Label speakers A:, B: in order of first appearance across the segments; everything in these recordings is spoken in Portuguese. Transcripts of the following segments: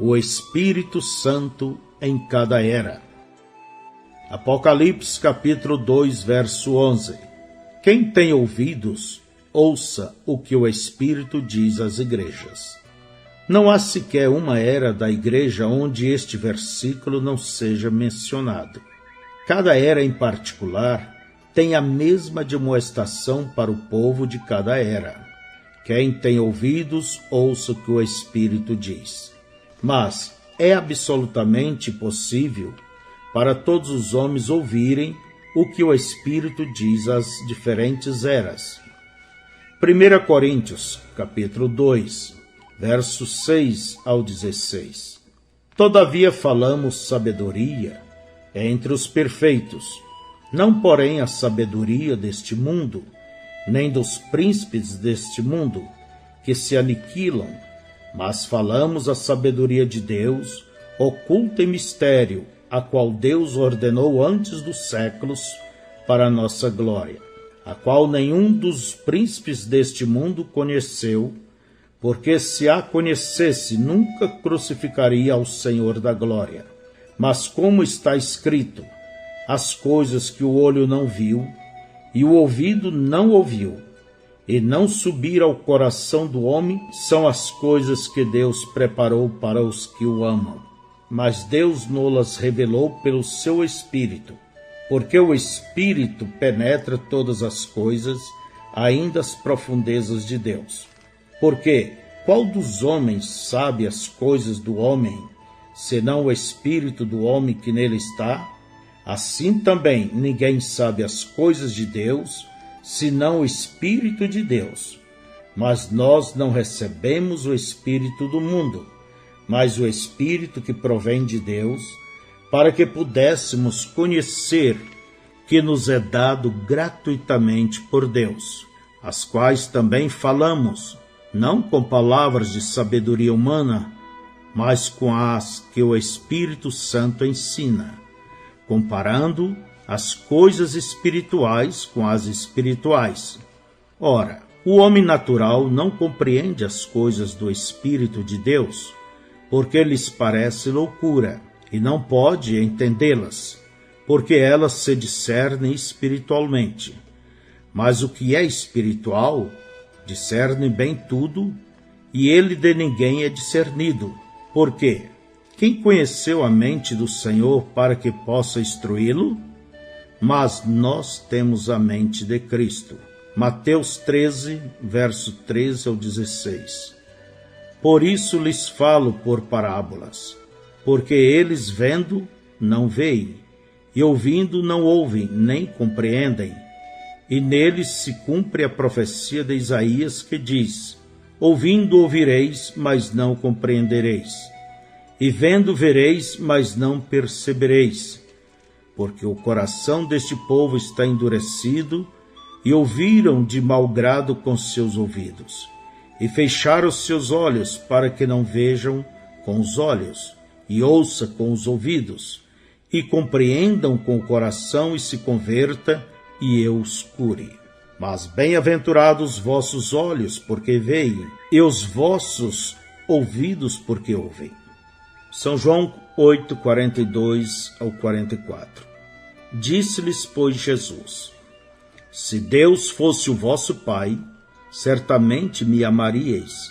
A: o Espírito Santo em cada era. Apocalipse capítulo 2, verso 11. Quem tem ouvidos, ouça o que o Espírito diz às igrejas. Não há sequer uma era da igreja onde este versículo não seja mencionado. Cada era em particular tem a mesma admoestação para o povo de cada era. Quem tem ouvidos, ouça o que o Espírito diz. Mas é absolutamente possível para todos os homens ouvirem o que o Espírito diz às diferentes eras. 1 Coríntios, capítulo 2, versos 6 ao 16. Todavia falamos sabedoria entre os perfeitos, não porém a sabedoria deste mundo, nem dos príncipes deste mundo, que se aniquilam, mas falamos a sabedoria de Deus, oculta em mistério, a qual Deus ordenou antes dos séculos para a nossa glória, a qual nenhum dos príncipes deste mundo conheceu, porque se a conhecesse, nunca crucificaria ao Senhor da glória. Mas como está escrito, as coisas que o olho não viu, e o ouvido não ouviu, e não subiram ao coração do homem, são as coisas que Deus preparou para os que o amam. Mas Deus nos revelou pelo seu Espírito, porque o Espírito penetra todas as coisas, ainda as profundezas de Deus. Porque qual dos homens sabe as coisas do homem, senão o Espírito do homem que nele está? Assim também ninguém sabe as coisas de Deus, senão o Espírito de Deus. Mas nós não recebemos o Espírito do mundo, mas o Espírito que provém de Deus, para que pudéssemos conhecer que nos é dado gratuitamente por Deus, as quais também falamos, não com palavras de sabedoria humana, mas com as que o Espírito Santo ensina, comparando as coisas espirituais com as espirituais. Ora, o homem natural não compreende as coisas do Espírito de Deus, porque lhes parece loucura, e não pode entendê-las, porque elas se discernem espiritualmente. Mas o que é espiritual, discerne bem tudo, e ele de ninguém é discernido. Por quê? Quem conheceu a mente do Senhor para que possa instruí-lo? Mas nós temos a mente de Cristo. Mateus 13, verso 13 ao 16. Por isso lhes falo por parábolas, porque eles vendo, não veem, e ouvindo, não ouvem, nem compreendem. E neles se cumpre a profecia de Isaías que diz: ouvindo ouvireis, mas não compreendereis. E vendo vereis, mas não percebereis, porque o coração deste povo está endurecido, e ouviram de mau grado com seus ouvidos, e fecharam os seus olhos para que não vejam com os olhos, e ouça com os ouvidos, e compreendam com o coração, e se converta, e eu os cure. Mas bem-aventurados os vossos olhos, porque veem, e os vossos ouvidos, porque ouvem. São João 8, 42 ao 44. Disse-lhes, pois, Jesus: se Deus fosse o vosso Pai, certamente me amaríeis,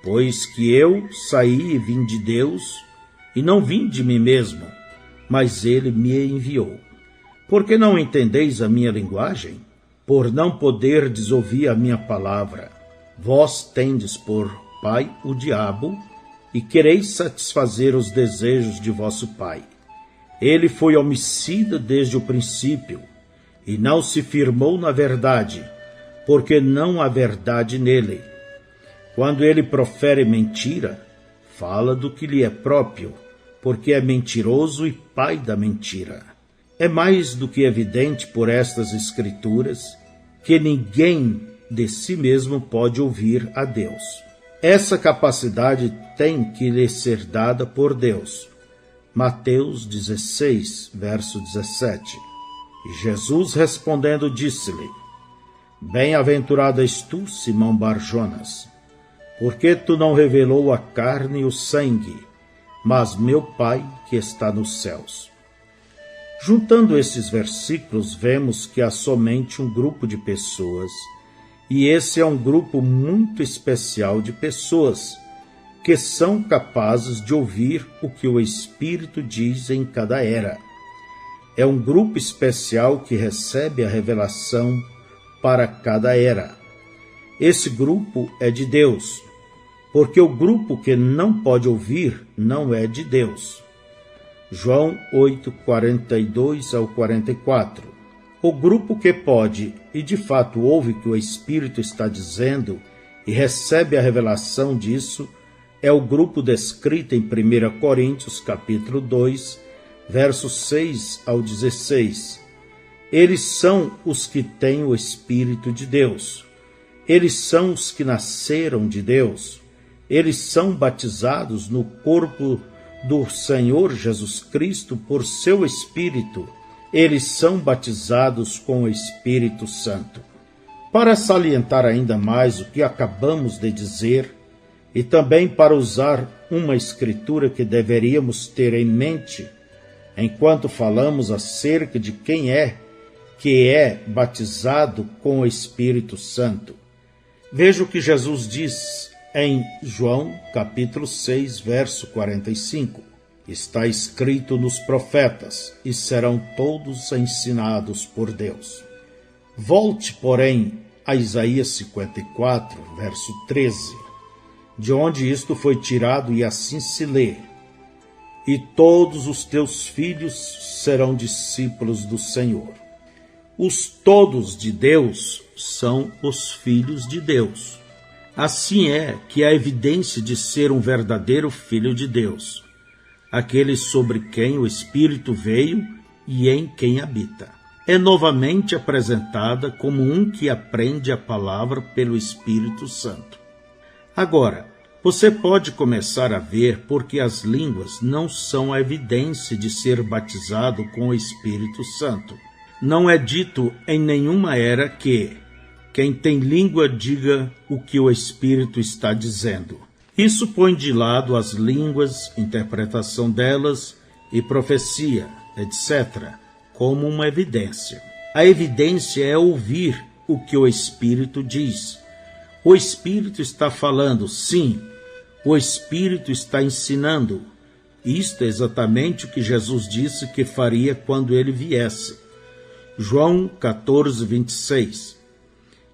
A: pois que eu saí e vim de Deus, e não vim de mim mesmo, mas ele me enviou. Por que não entendeis a minha linguagem? Por não poderdes ouvir a minha palavra. Vós tendes por pai o diabo, e quereis satisfazer os desejos de vosso pai. Ele foi homicida desde o princípio, e não se firmou na verdade, porque não há verdade nele. Quando ele profere mentira, fala do que lhe é próprio, porque é mentiroso e pai da mentira. É mais do que evidente por estas Escrituras que ninguém de si mesmo pode ouvir a Deus. Essa capacidade tem que lhe ser dada por Deus. Mateus 16, verso 17. E Jesus respondendo disse-lhe: bem-aventurado és tu, Simão Barjonas, porque tu não revelou a carne e o sangue, mas meu Pai que está nos céus. Juntando esses versículos, vemos que há somente um grupo de pessoas, e esse é um grupo muito especial de pessoas que são capazes de ouvir o que o Espírito diz em cada era. É um grupo especial que recebe a revelação para cada era. Esse grupo é de Deus, porque o grupo que não pode ouvir não é de Deus. João 8, 42 ao 44. O grupo que pode e de fato ouve o que o Espírito está dizendo e recebe a revelação disso é o grupo descrito em 1 Coríntios capítulo 2, versos 6 ao 16. Eles são os que têm o Espírito de Deus. Eles são os que nasceram de Deus. Eles são batizados no corpo do Senhor Jesus Cristo por seu Espírito. Eles são batizados com o Espírito Santo. Para salientar ainda mais o que acabamos de dizer, e também para usar uma escritura que deveríamos ter em mente enquanto falamos acerca de quem é que é batizado com o Espírito Santo. Veja o que Jesus diz em João capítulo 6, verso 45. Está escrito nos profetas, e serão todos ensinados por Deus. Volte, porém, a Isaías 54, verso 13. De onde isto foi tirado, e assim se lê: e todos os teus filhos serão discípulos do Senhor. Os todos de Deus são os filhos de Deus. Assim é que a evidência de ser um verdadeiro filho de Deus, aquele sobre quem o Espírito veio e em quem habita, é novamente apresentada como um que aprende a palavra pelo Espírito Santo. Agora, você pode começar a ver porque as línguas não são a evidência de ser batizado com o Espírito Santo. Não é dito em nenhuma era que quem tem língua diga o que o Espírito está dizendo. Isso põe de lado as línguas, interpretação delas e profecia, etc., como uma evidência. A evidência é ouvir o que o Espírito diz. O Espírito está falando, sim. O Espírito está ensinando. Isto é exatamente o que Jesus disse que faria quando ele viesse. João 14, 26.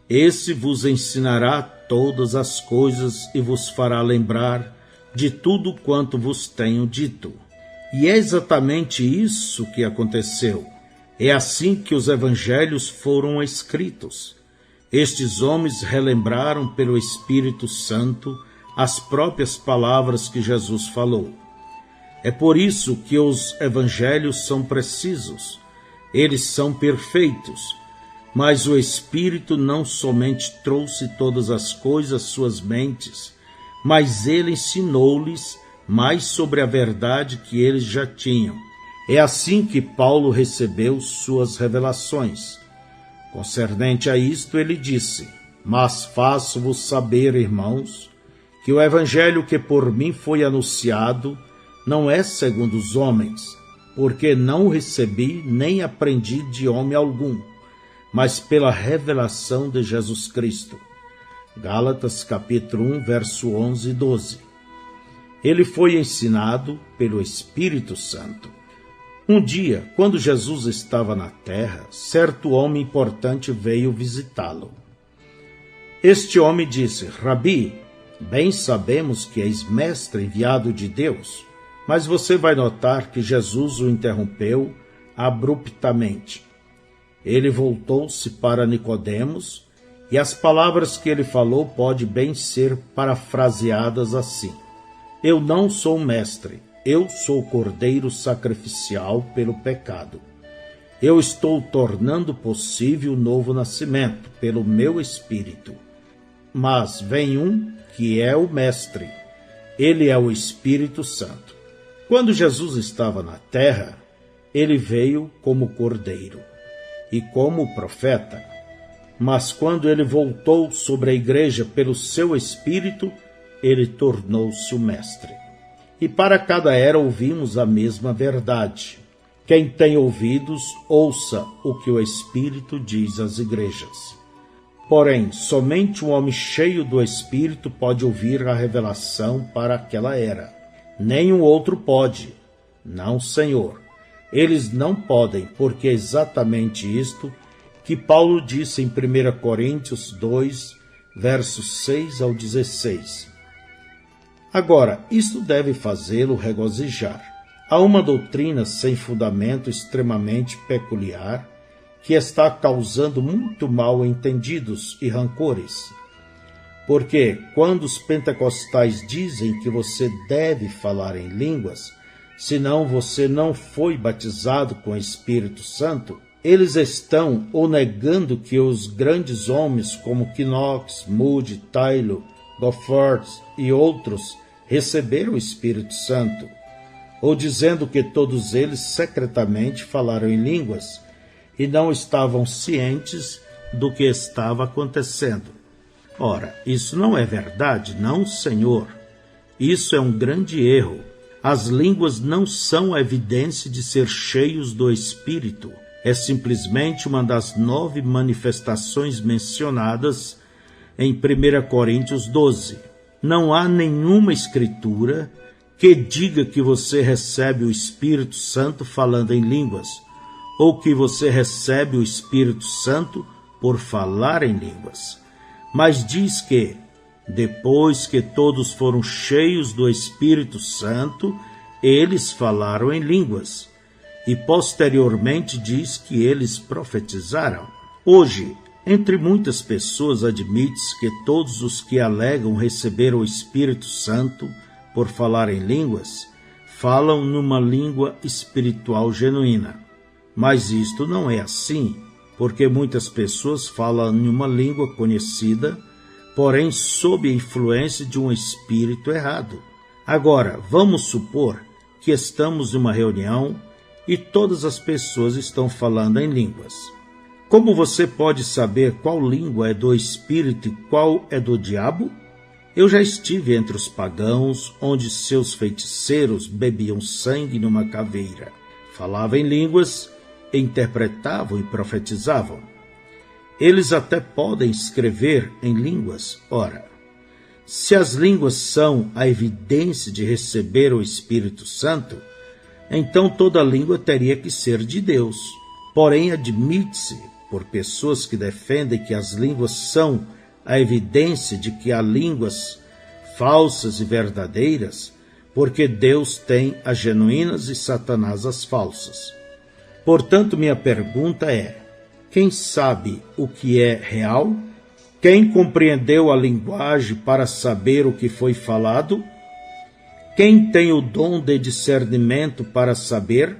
A: Esse vos ensinará todas as coisas e vos fará lembrar de tudo quanto vos tenho dito. E é exatamente isso que aconteceu. É assim que os evangelhos foram escritos. Estes homens relembraram pelo Espírito Santo as próprias palavras que Jesus falou. É por isso que os evangelhos são precisos. Eles são perfeitos. Mas o Espírito não somente trouxe todas as coisas às suas mentes, mas ele ensinou-lhes mais sobre a verdade que eles já tinham. É assim que Paulo recebeu suas revelações. Concernente a isto, ele disse: mas faço-vos saber, irmãos, que o evangelho que por mim foi anunciado não é segundo os homens, porque não o recebi nem aprendi de homem algum, mas pela revelação de Jesus Cristo. Gálatas capítulo 1, verso 11 e 12. Ele foi ensinado pelo Espírito Santo. Um dia, quando Jesus estava na terra, certo homem importante veio visitá-lo. Este homem disse: Rabi, bem sabemos que és mestre enviado de Deus. Mas você vai notar que Jesus o interrompeu abruptamente. Ele voltou-se para Nicodemos, e as palavras que ele falou podem bem ser parafraseadas assim: eu não sou mestre, eu sou o cordeiro sacrificial pelo pecado. Eu estou tornando possível o novo nascimento pelo meu Espírito. Mas vem um que é o mestre, ele é o Espírito Santo. Quando Jesus estava na terra, ele veio como cordeiro e como profeta, mas quando ele voltou sobre a igreja pelo seu Espírito, ele tornou-se o mestre. e para cada era ouvimos a mesma verdade. Quem tem ouvidos, ouça o que o Espírito diz às igrejas. Porém, somente um homem cheio do Espírito pode ouvir a revelação para aquela era. Nenhum outro pode. Não, Senhor. Eles não podem, porque é exatamente isto que Paulo disse em 1 Coríntios 2, versos 6 ao 16. Agora, isto deve fazê-lo regozijar. Há uma doutrina sem fundamento extremamente peculiar que está causando muito mal entendidos e rancores. Porque quando os pentecostais dizem que você deve falar em línguas, senão você não foi batizado com o Espírito Santo, eles estão ou negando que os grandes homens como Knox, Moody, Tyler, Gofford e outros receberam o Espírito Santo, ou dizendo que todos eles secretamente falaram em línguas e não estavam cientes do que estava acontecendo. Ora, isso não é verdade, não, Senhor. Isso é um grande erro. As línguas não são a evidência de ser cheios do Espírito. É simplesmente uma das 9 manifestações mencionadas em 1 Coríntios 12. Não há nenhuma escritura que diga que você recebe o Espírito Santo falando em línguas, ou que você recebe o Espírito Santo por falar em línguas. Mas diz que, depois que todos foram cheios do Espírito Santo, eles falaram em línguas. E posteriormente diz que eles profetizaram. Hoje, entre muitas pessoas, admite-se que todos os que alegam receber o Espírito Santo por falar em línguas, falam numa língua espiritual genuína. Mas isto não é assim, porque muitas pessoas falam em uma língua conhecida, porém sob a influência de um espírito errado. Agora, vamos supor que estamos em uma reunião e todas as pessoas estão falando em línguas. Como você pode saber qual língua é do espírito e qual é do diabo? Eu já estive entre os pagãos, onde seus feiticeiros bebiam sangue numa caveira, falavam em línguas, interpretavam e profetizavam. Eles até podem escrever em línguas. Ora, se as línguas são a evidência de receber o Espírito Santo, então toda língua teria que ser de Deus. Porém, admite-se por pessoas que defendem que as línguas são a evidência de que há línguas falsas e verdadeiras, porque Deus tem as genuínas e Satanás as falsas. Portanto, minha pergunta é: quem sabe o que é real? Quem compreendeu a linguagem para saber o que foi falado? Quem tem o dom de discernimento para saber?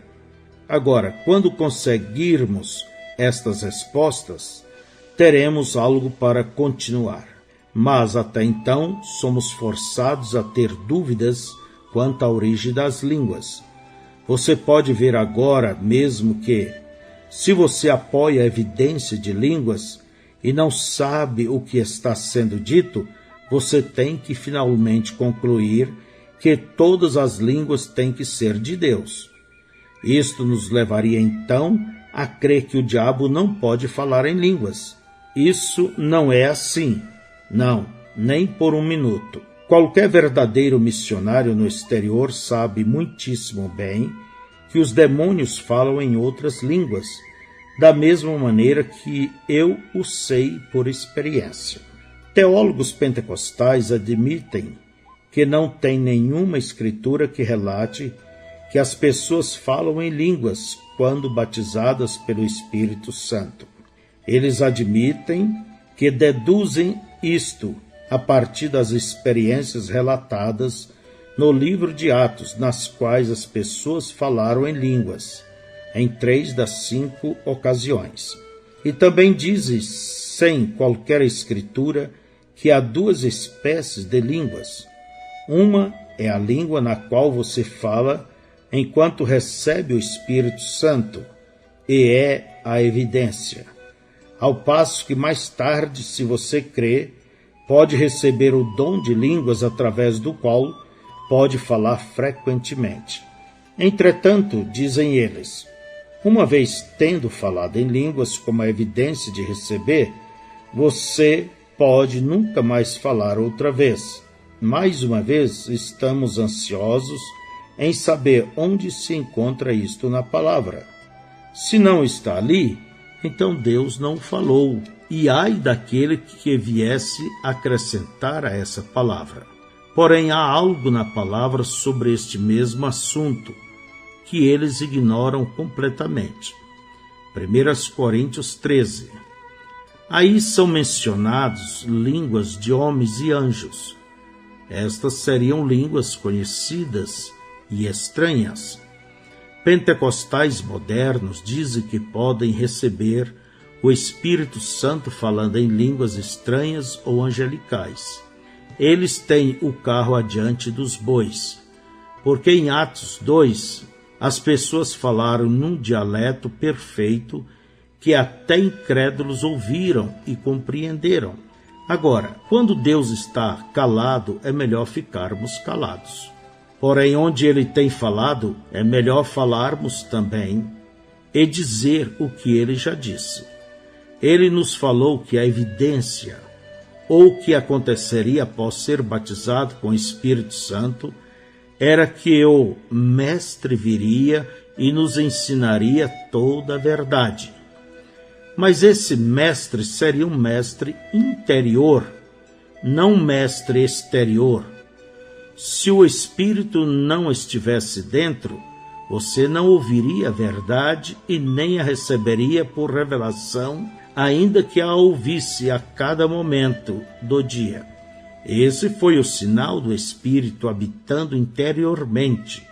A: Agora, quando conseguirmos estas respostas, teremos algo para continuar. Mas até então somos forçados a ter dúvidas quanto à origem das línguas. Você pode ver agora mesmo que, se você apoia a evidência de línguas e não sabe o que está sendo dito, você tem que finalmente concluir que todas as línguas têm que ser de Deus. Isto nos levaria então a crer que o diabo não pode falar em línguas. Isso não é assim. Não, nem por um minuto. Qualquer verdadeiro missionário no exterior sabe muitíssimo bem que os demônios falam em outras línguas, da mesma maneira que eu o sei por experiência. Teólogos pentecostais admitem que não tem nenhuma escritura que relate que as pessoas falam em línguas quando batizadas pelo Espírito Santo. Eles admitem que deduzem isto a partir das experiências relatadas no livro de Atos, nas quais as pessoas falaram em línguas, em 3 das 5 ocasiões. E também dizem, sem qualquer escritura, que há 2 espécies de línguas. Uma é a língua na qual você fala enquanto recebe o Espírito Santo, e é a evidência. Ao passo que mais tarde, se você crê, pode receber o dom de línguas através do qual pode falar frequentemente. Entretanto, dizem eles, uma vez tendo falado em línguas como a evidência de receber, você pode nunca mais falar outra vez. Mais uma vez, estamos ansiosos em saber onde se encontra isto na palavra. Se não está ali, então Deus não falou, e ai daquele que viesse acrescentar a essa palavra. Porém, há algo na palavra sobre este mesmo assunto, que eles ignoram completamente. 1 Coríntios 13. Aí são mencionados línguas de homens e anjos. Estas seriam línguas conhecidas e estranhas. Pentecostais modernos dizem que podem receber o Espírito Santo falando em línguas estranhas ou angelicais. Eles têm o carro adiante dos bois, porque em Atos 2, as pessoas falaram num dialeto perfeito que até incrédulos ouviram e compreenderam. Agora, quando Deus está calado, é melhor ficarmos calados. Porém, onde Ele tem falado, é melhor falarmos também e dizer o que Ele já disse. Ele nos falou que a evidência, ou o que aconteceria após ser batizado com o Espírito Santo, era que o Mestre viria e nos ensinaria toda a verdade. Mas esse Mestre seria um Mestre interior, não um Mestre exterior. Se o Espírito não estivesse dentro, você não ouviria a verdade e nem a receberia por revelação, ainda que a ouvisse a cada momento do dia. Esse foi o sinal do Espírito habitando interiormente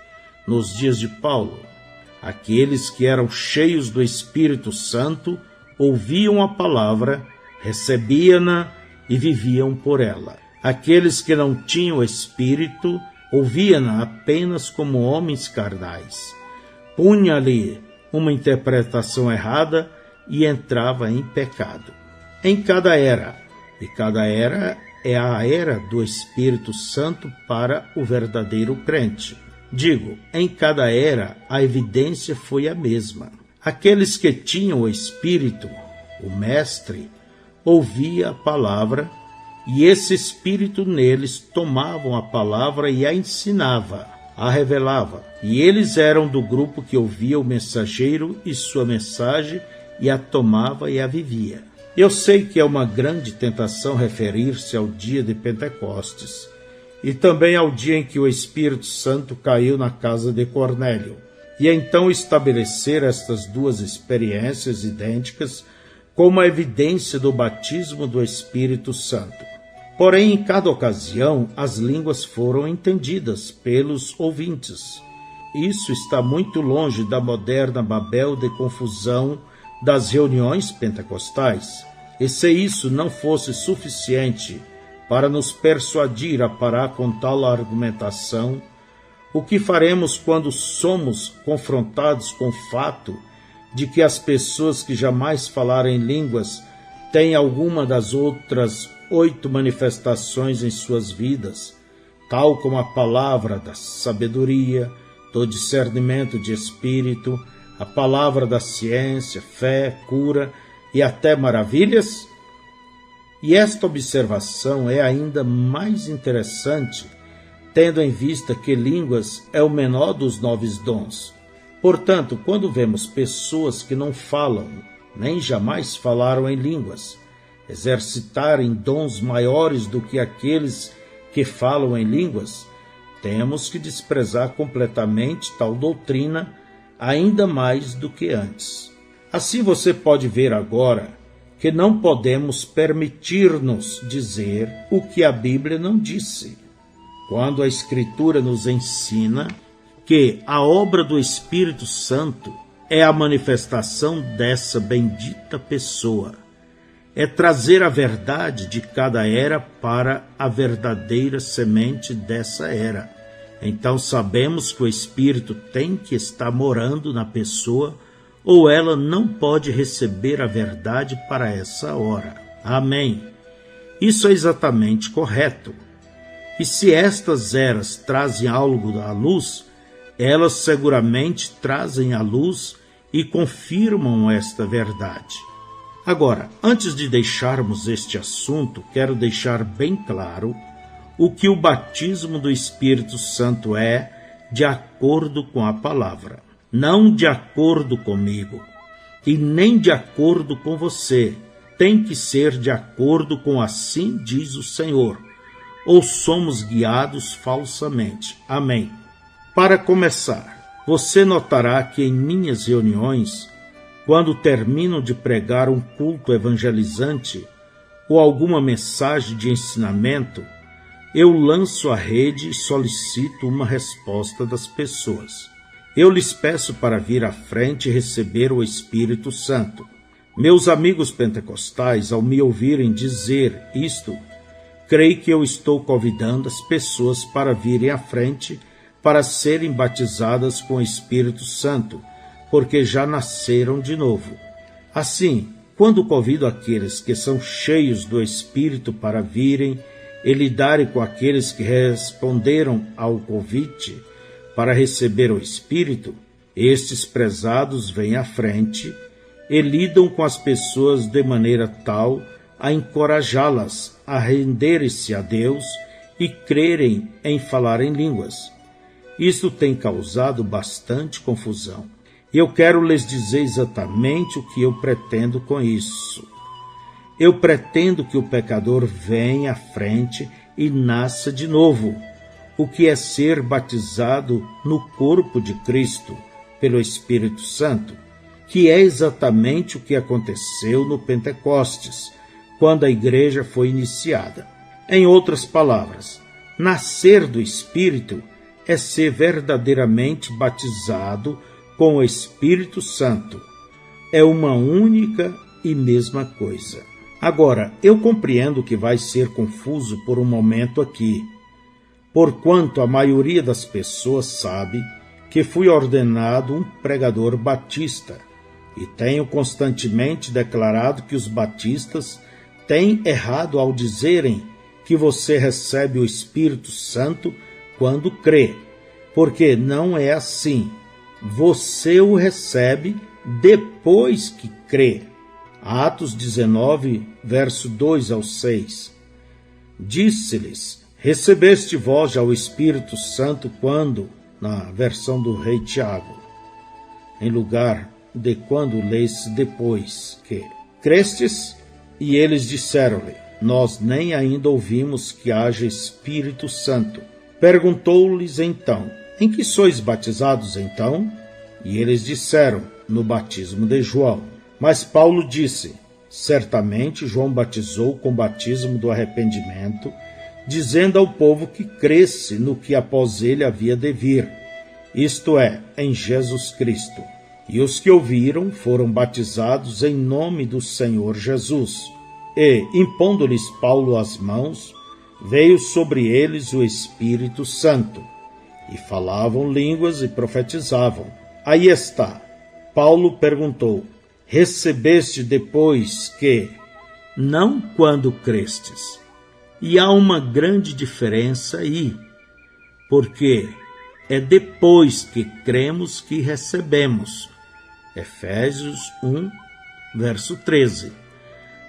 A: nos dias de Paulo. Aqueles que eram cheios do Espírito Santo ouviam a palavra, recebiam-na e viviam por ela. Aqueles que não tinham o Espírito ouviam-na apenas como homens carnais. Punha-lhe uma interpretação errada e entrava em pecado. Em cada era, e cada era é a era do Espírito Santo para o verdadeiro crente. Digo, em cada era a evidência foi a mesma. Aqueles que tinham o Espírito, o Mestre, ouvia a palavra, e esse Espírito neles tomavam a palavra e a ensinava, a revelava. E eles eram do grupo que ouvia o mensageiro e sua mensagem e a tomava e a vivia. Eu sei que é uma grande tentação referir-se ao dia de Pentecostes e também ao dia em que o Espírito Santo caiu na casa de Cornélio, e então estabelecer estas duas experiências idênticas como a evidência do batismo do Espírito Santo. Porém, em cada ocasião, as línguas foram entendidas pelos ouvintes. Isso está muito longe da moderna Babel de confusão das reuniões pentecostais. E se isso não fosse suficiente para nos persuadir a parar com tal argumentação, o que faremos quando somos confrontados com o fato de que as pessoas que jamais falaram em línguas têm alguma das outras 8 manifestações em suas vidas, tal como a palavra da sabedoria, do discernimento de espírito, a palavra da ciência, fé, cura e até maravilhas? E esta observação é ainda mais interessante, tendo em vista que línguas é o menor dos 9 dons. Portanto, quando vemos pessoas que não falam, nem jamais falaram em línguas, exercitarem dons maiores do que aqueles que falam em línguas, temos que desprezar completamente tal doutrina, ainda mais do que antes. Assim você pode ver agora que não podemos permitir-nos dizer o que a Bíblia não disse, quando a Escritura nos ensina que a obra do Espírito Santo é a manifestação dessa bendita pessoa, é trazer a verdade de cada era para a verdadeira semente dessa era. Então sabemos que o Espírito tem que estar morando na pessoa, ou ela não pode receber a verdade para essa hora. Amém. Isso é exatamente correto. E se estas eras trazem algo à luz, elas seguramente trazem à luz e confirmam esta verdade. Agora, antes de deixarmos este assunto, quero deixar bem claro o que o batismo do Espírito Santo é de acordo com a palavra. Não de acordo comigo e nem de acordo com você. Tem que ser de acordo com assim diz o Senhor, ou somos guiados falsamente. Amém. Para começar, você notará que em minhas reuniões, quando termino de pregar um culto evangelizante ou alguma mensagem de ensinamento, eu lanço a rede e solicito uma resposta das pessoas. Eu lhes peço para vir à frente e receber o Espírito Santo. Meus amigos pentecostais, ao me ouvirem dizer isto, creio que eu estou convidando as pessoas para virem à frente para serem batizadas com o Espírito Santo, porque já nasceram de novo. Assim, quando convido aqueles que são cheios do Espírito para virem e lidarem com aqueles que responderam ao convite para receber o Espírito, estes prezados vêm à frente e lidam com as pessoas de maneira tal a encorajá-las a renderem-se a Deus e crerem em falar em línguas. Isto tem causado bastante confusão. E eu quero lhes dizer exatamente o que eu pretendo com isso. Eu pretendo que o pecador venha à frente e nasça de novo, o que é ser batizado no corpo de Cristo pelo Espírito Santo, que é exatamente o que aconteceu no Pentecostes, quando a igreja foi iniciada. Em outras palavras, nascer do Espírito é ser verdadeiramente batizado com o Espírito Santo. É uma única e mesma coisa. Agora, eu compreendo que vai ser confuso por um momento aqui, porquanto a maioria das pessoas sabe que fui ordenado um pregador batista e tenho constantemente declarado que os batistas têm errado ao dizerem que você recebe o Espírito Santo quando crê, porque não é assim. Você o recebe depois que crê. Atos 19, verso 2 ao 6. Disse-lhes: recebeste vós já o Espírito Santo quando, na versão do rei Tiago, em lugar de quando lês depois que crestes? E eles disseram-lhe: nós nem ainda ouvimos que haja Espírito Santo. Perguntou-lhes então: em que sois batizados então? E eles disseram: no batismo de João. Mas Paulo disse: certamente João batizou com o batismo do arrependimento, dizendo ao povo que cresce no que após ele havia de vir, isto é, em Jesus Cristo. E os que ouviram foram batizados em nome do Senhor Jesus. E, impondo-lhes Paulo as mãos, veio sobre eles o Espírito Santo, e falavam línguas e profetizavam. Aí está. Paulo perguntou: recebeste depois que? Não quando crestes. E há uma grande diferença aí, porque é depois que cremos que recebemos. Efésios 1, verso 13.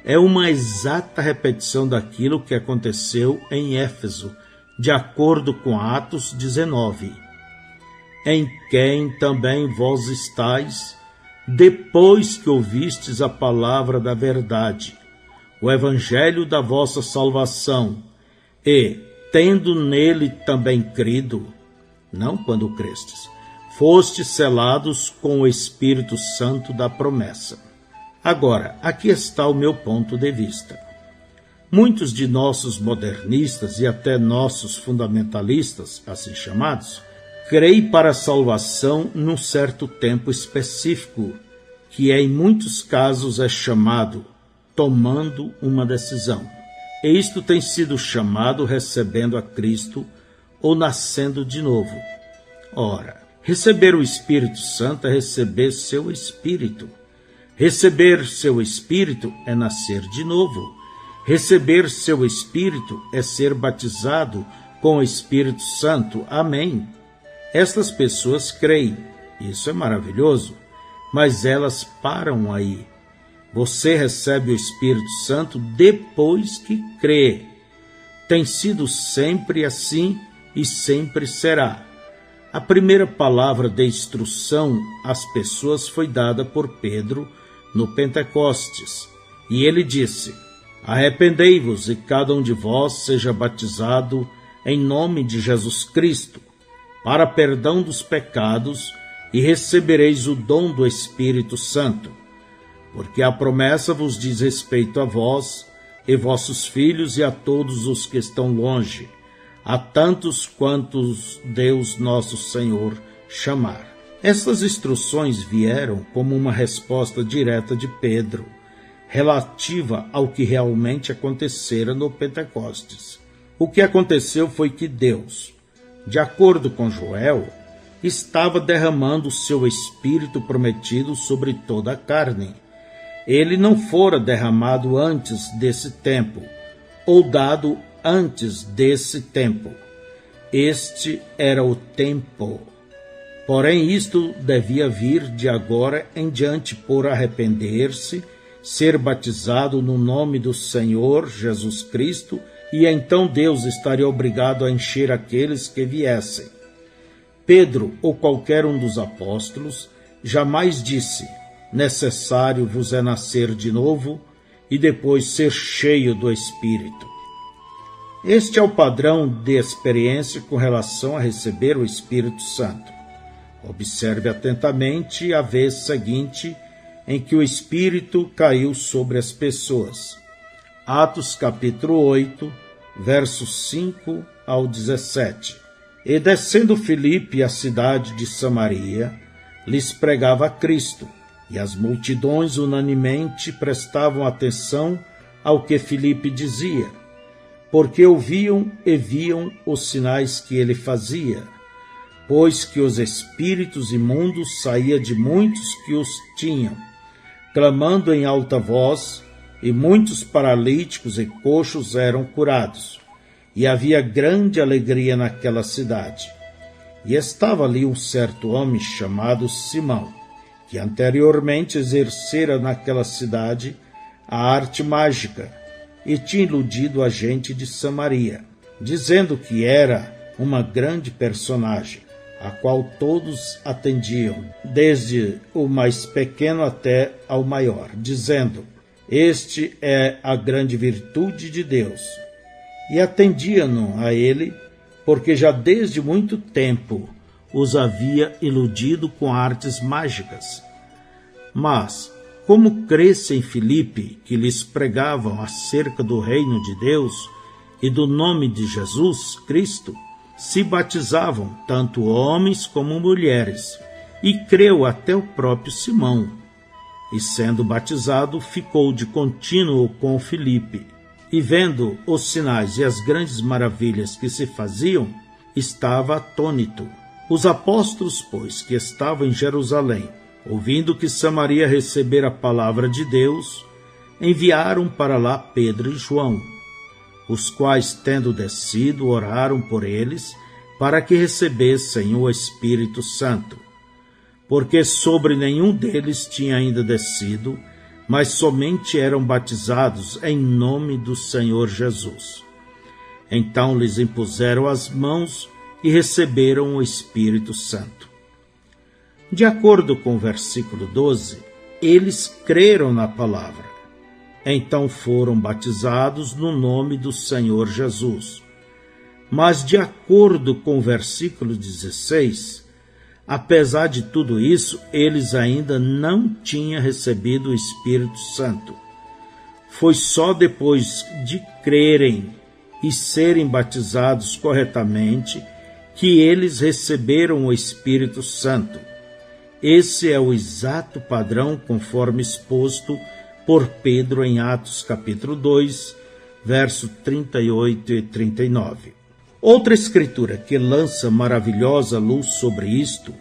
A: É uma exata repetição daquilo que aconteceu em Éfeso, de acordo com Atos 19. Em quem também vós estáis, depois que ouvistes a palavra da verdade, o evangelho da vossa salvação, e, tendo nele também crido, não quando crestes, fostes selados com o Espírito Santo da promessa. Agora, aqui está o meu ponto de vista. Muitos de nossos modernistas e até nossos fundamentalistas, assim chamados, creem para a salvação num certo tempo específico, que em muitos casos é chamado tomando uma decisão. E isto tem sido chamado recebendo a Cristo ou nascendo de novo. Ora, receber o Espírito Santo é receber seu Espírito. Receber seu Espírito é nascer de novo. Receber seu Espírito é ser batizado com o Espírito Santo. Amém. Estas pessoas creem. Isso é maravilhoso. Mas elas param aí. Você recebe o Espírito Santo depois que crê. Tem sido sempre assim e sempre será. A primeira palavra de instrução às pessoas foi dada por Pedro no Pentecostes. E ele disse: arrependei-vos e cada um de vós seja batizado em nome de Jesus Cristo, para perdão dos pecados, e recebereis o dom do Espírito Santo. Porque a promessa vos diz respeito a vós e vossos filhos e a todos os que estão longe, a tantos quantos Deus nosso Senhor chamar. Estas instruções vieram como uma resposta direta de Pedro, relativa ao que realmente acontecera no Pentecostes. O que aconteceu foi que Deus, de acordo com Joel, estava derramando o seu Espírito prometido sobre toda a carne. Ele não fora derramado antes desse tempo, ou dado antes desse tempo. Este era o tempo. Porém, isto devia vir de agora em diante por arrepender-se, ser batizado no nome do Senhor Jesus Cristo, e então Deus estaria obrigado a encher aqueles que viessem. Pedro, ou qualquer um dos apóstolos, jamais disse: necessário vos é nascer de novo e depois ser cheio do Espírito. Este é o padrão de experiência com relação a receber o Espírito Santo. Observe atentamente a vez seguinte em que o Espírito caiu sobre as pessoas. Atos capítulo 8, versos 5 ao 17. E descendo Filipe à cidade de Samaria, lhes pregava a Cristo, e as multidões unanimemente prestavam atenção ao que Filipe dizia, porque ouviam e viam os sinais que ele fazia, pois que os espíritos imundos saíam de muitos que os tinham, clamando em alta voz, e muitos paralíticos e coxos eram curados. E havia grande alegria naquela cidade. E estava ali um certo homem chamado Simão, que anteriormente exercera naquela cidade a arte mágica, e tinha iludido a gente de Samaria, dizendo que era uma grande personagem, a qual todos atendiam, desde o mais pequeno até ao maior, dizendo: este é a grande virtude de Deus. E atendiam-no a ele, porque já desde muito tempo os havia iludido com artes mágicas. Mas, como cresce em Filipe, que lhes pregavam acerca do reino de Deus e do nome de Jesus Cristo, se batizavam tanto homens como mulheres, e creu até o próprio Simão. E sendo batizado, ficou de contínuo com Filipe. E vendo os sinais e as grandes maravilhas que se faziam, estava atônito. Os apóstolos, pois, que estavam em Jerusalém, ouvindo que Samaria recebera a palavra de Deus, enviaram para lá Pedro e João, os quais, tendo descido, oraram por eles, para que recebessem o Espírito Santo, porque sobre nenhum deles tinha ainda descido, mas somente eram batizados em nome do Senhor Jesus. Então lhes impuseram as mãos e receberam o Espírito Santo. De acordo com o versículo 12, eles creram na palavra. Então foram batizados no nome do Senhor Jesus. Mas de acordo com o versículo 16, apesar de tudo isso, eles ainda não tinham recebido o Espírito Santo. Foi só depois de crerem e serem batizados corretamente que eles receberam o Espírito Santo. Esse é o exato padrão conforme exposto por Pedro em Atos capítulo 2, verso 38 e 39. Outra escritura que lança maravilhosa luz sobre isto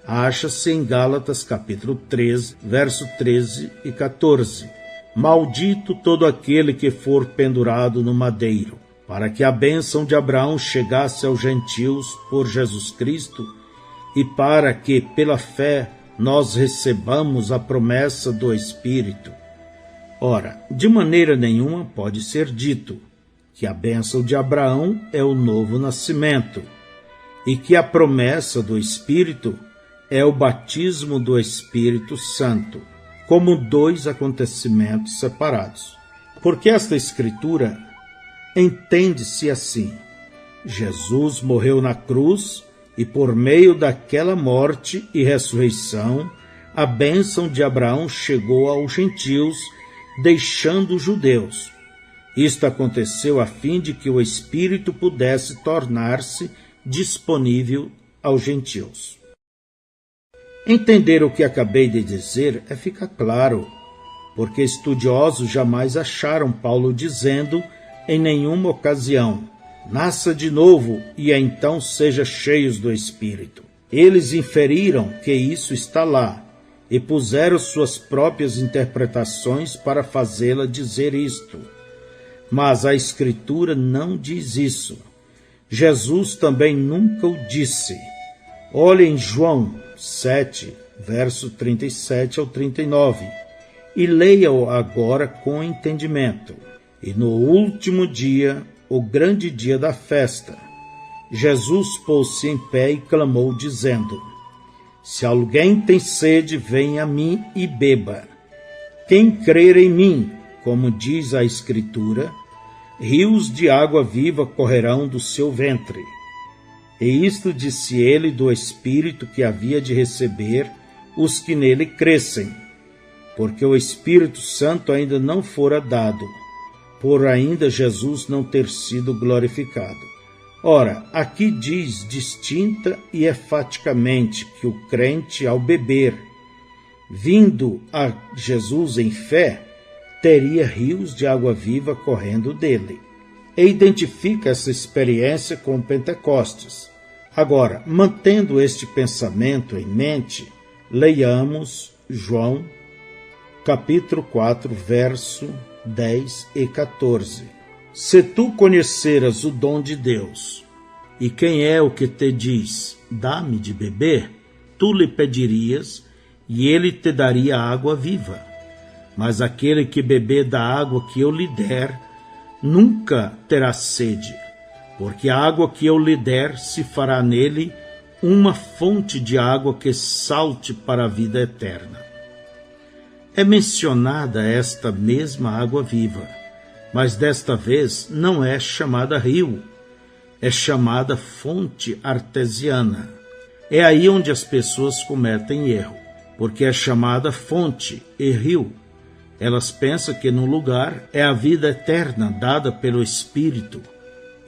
A: acha-se em Gálatas capítulo 13, verso 13 e 14. Maldito todo aquele que for pendurado no madeiro. para que a bênção de Abraão chegasse aos gentios por Jesus Cristo e para que, pela fé, nós recebamos a promessa do Espírito. Ora, de maneira nenhuma pode ser dito que a bênção de Abraão é o novo nascimento e que a promessa do Espírito é o batismo do Espírito Santo, como dois acontecimentos separados. Porque esta Escritura entende-se assim: Jesus morreu na cruz e por meio daquela morte e ressurreição, a bênção de Abraão chegou aos gentios, deixando os judeus. Isto aconteceu a fim de que o Espírito pudesse tornar-se disponível aos gentios. Entender o que acabei de dizer fica claro, porque estudiosos jamais acharam Paulo dizendo em nenhuma ocasião: nasça de novo e então seja cheios do Espírito. Eles inferiram que isso está lá e puseram suas próprias interpretações para fazê-la dizer isto. Mas a Escritura não diz isso. Jesus também nunca o disse. Olhem João 7, verso 37 ao 39, e leia-o agora com entendimento. E no último dia, o grande dia da festa, Jesus pôs-se em pé e clamou, dizendo: se alguém tem sede, venha a mim e beba. Quem crer em mim, como diz a Escritura, rios de água viva correrão do seu ventre. E isto disse ele do Espírito que havia de receber os que nele crescem, porque o Espírito Santo ainda não fora dado, por ainda Jesus não ter sido glorificado. Ora, aqui diz distinta e enfaticamente que o crente, ao beber, vindo a Jesus em fé, teria rios de água viva correndo dele. E identifica essa experiência com Pentecostes. Agora, mantendo este pensamento em mente, leiamos João, capítulo 4, verso 10 e 14. Se tu conheceras o dom de Deus, e quem é o que te diz, dá-me de beber, tu lhe pedirias, e ele te daria água viva. Mas aquele que beber da água que eu lhe der, nunca terá sede, porque a água que eu lhe der se fará nele uma fonte de água que salte para a vida eterna. É mencionada esta mesma água viva, mas desta vez não é chamada rio, é chamada fonte artesiana. É aí onde as pessoas cometem erro, porque é chamada fonte e rio. Elas pensam que no lugar é a vida eterna dada pelo Espírito,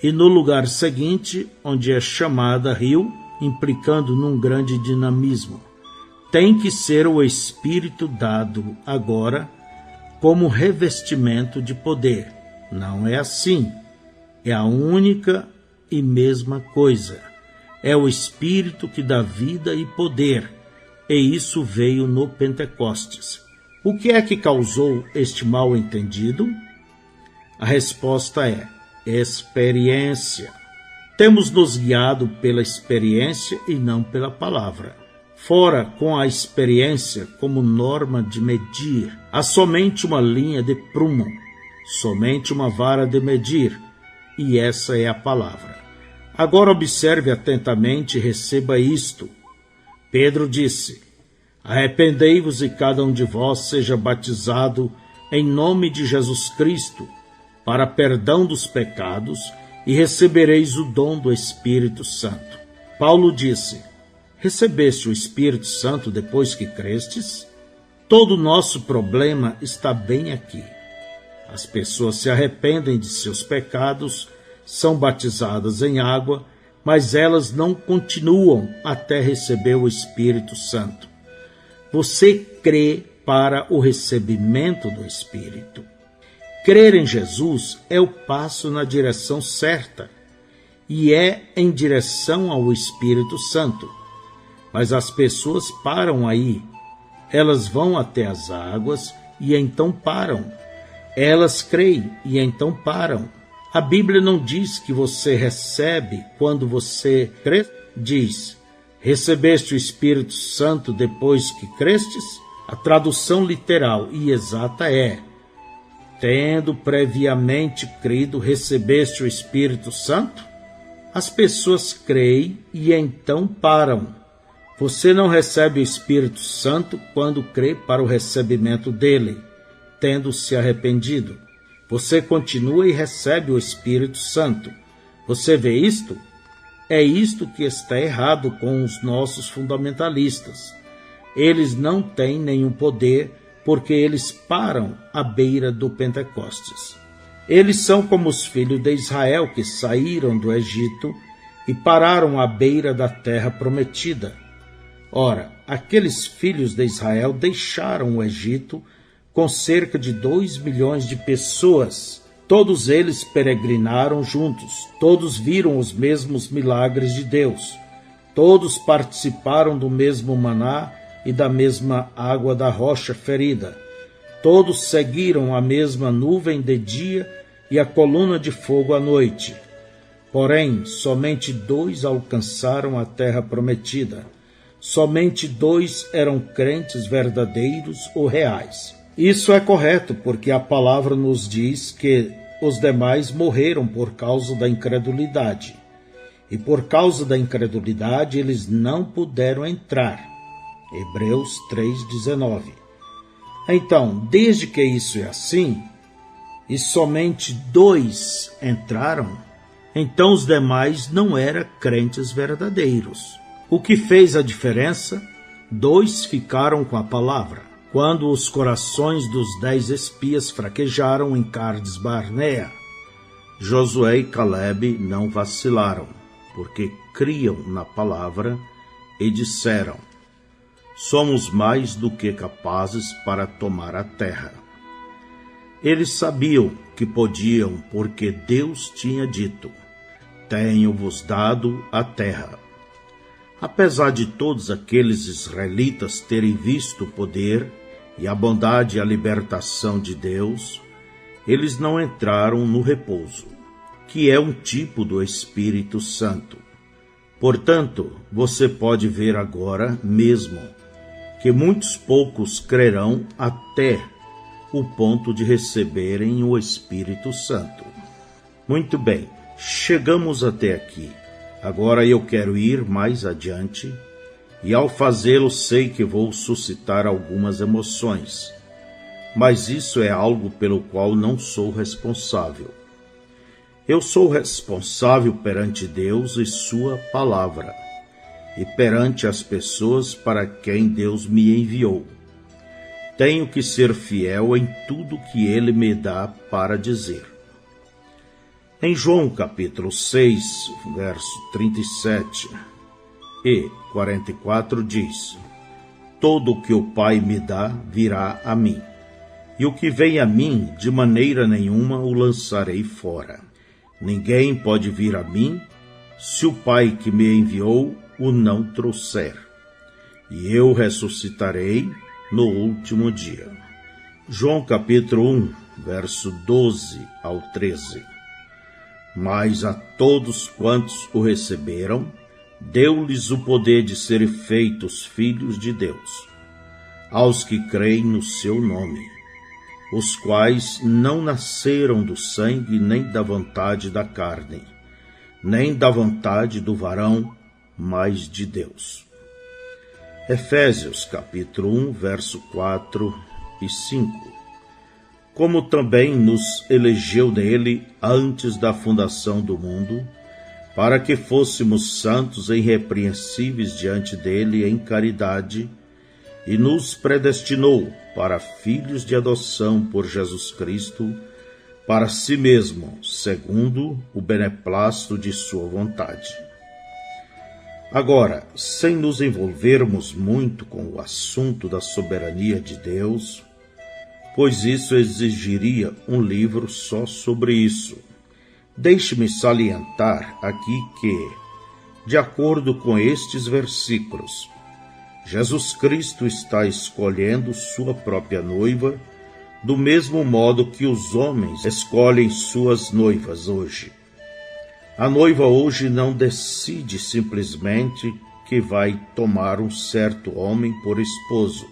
A: e no lugar seguinte, onde é chamada rio, implicando num grande dinamismo. Tem que ser o Espírito dado agora como revestimento de poder. Não é assim. É a única e mesma coisa. É o Espírito que dá vida e poder, e isso veio no Pentecostes. O que é que causou este mal-entendido? A resposta é experiência. Temos nos guiado pela experiência e não pela palavra. Fora com a experiência como norma de medir, há somente uma linha de prumo, somente uma vara de medir, e essa é a palavra. Agora observe atentamente e receba isto. Pedro disse: arrependei-vos e cada um de vós seja batizado em nome de Jesus Cristo, para perdão dos pecados, e recebereis o dom do Espírito Santo. Paulo disse: recebeste o Espírito Santo depois que crestes? Todo o nosso problema está bem aqui. As pessoas se arrependem de seus pecados, são batizadas em água, mas elas não continuam até receber o Espírito Santo. Você crê para o recebimento do Espírito. Crer em Jesus é o passo na direção certa e é em direção ao Espírito Santo. Mas as pessoas param aí. Elas vão até as águas e então param. Elas creem e então param. A Bíblia não diz que você recebe quando você crê, diz: recebeste o Espírito Santo depois que crestes? A tradução literal e exata é: tendo previamente crido, recebeste o Espírito Santo? As pessoas creem e então param. Você não recebe o Espírito Santo quando crê para o recebimento dele, tendo se arrependido. Você continua e recebe o Espírito Santo. Você vê isto? É isto que está errado com os nossos fundamentalistas. Eles não têm nenhum poder porque eles param à beira do Pentecostes. Eles são como os filhos de Israel que saíram do Egito e pararam à beira da terra prometida. Ora, aqueles filhos de Israel deixaram o Egito com cerca de 2 milhões de pessoas. Todos eles peregrinaram juntos, todos viram os mesmos milagres de Deus, todos participaram do mesmo maná e da mesma água da rocha ferida, todos seguiram a mesma nuvem de dia e a coluna de fogo à noite. Porém, somente 2 alcançaram a terra prometida. Somente 2 eram crentes verdadeiros ou reais. Isso é correto, porque a palavra nos diz que os demais morreram por causa da incredulidade. E por causa da incredulidade eles não puderam entrar. Hebreus 3,19. Então, desde que isso é assim, e somente 2 entraram, então os demais não eram crentes verdadeiros. O que fez a diferença? 2 ficaram com a palavra. Quando os corações dos 10 espias fraquejaram em Cades Barnea, Josué e Caleb não vacilaram, porque criam na palavra e disseram: somos mais do que capazes para tomar a terra. Eles sabiam que podiam, porque Deus tinha dito: tenho-vos dado a terra. Apesar de todos aqueles israelitas terem visto o poder e a bondade e a libertação de Deus, eles não entraram no repouso, que é um tipo do Espírito Santo. Portanto, você pode ver agora mesmo que muitos poucos crerão até o ponto de receberem o Espírito Santo. Muito bem, chegamos até aqui. Agora eu quero ir mais adiante, e ao fazê-lo sei que vou suscitar algumas emoções, mas isso é algo pelo qual não sou responsável. Eu sou responsável perante Deus e sua palavra, e perante as pessoas para quem Deus me enviou. Tenho que ser fiel em tudo que Ele me dá para dizer. Em João capítulo 6, verso 37 e 44 diz: todo o que o Pai me dá virá a mim, e o que vem a mim, de maneira nenhuma o lançarei fora. Ninguém pode vir a mim, se o Pai que me enviou o não trouxer, e eu ressuscitarei no último dia. João capítulo 1, verso 12 ao 13. Mas a todos quantos o receberam, deu-lhes o poder de serem feitos filhos de Deus, aos que creem no seu nome, os quais não nasceram do sangue, nem da vontade da carne, nem da vontade do varão, mas de Deus. Efésios capítulo 1, verso 4 e 5. Como também nos elegeu nele antes da fundação do mundo, para que fôssemos santos e irrepreensíveis diante dele em caridade, e nos predestinou para filhos de adoção por Jesus Cristo, para si mesmo, segundo o beneplácito de sua vontade. Agora, sem nos envolvermos muito com o assunto da soberania de Deus, pois isso exigiria um livro só sobre isso, deixe-me salientar aqui que, de acordo com estes versículos, Jesus Cristo está escolhendo sua própria noiva do mesmo modo que os homens escolhem suas noivas hoje. A noiva hoje não decide simplesmente que vai tomar um certo homem por esposo.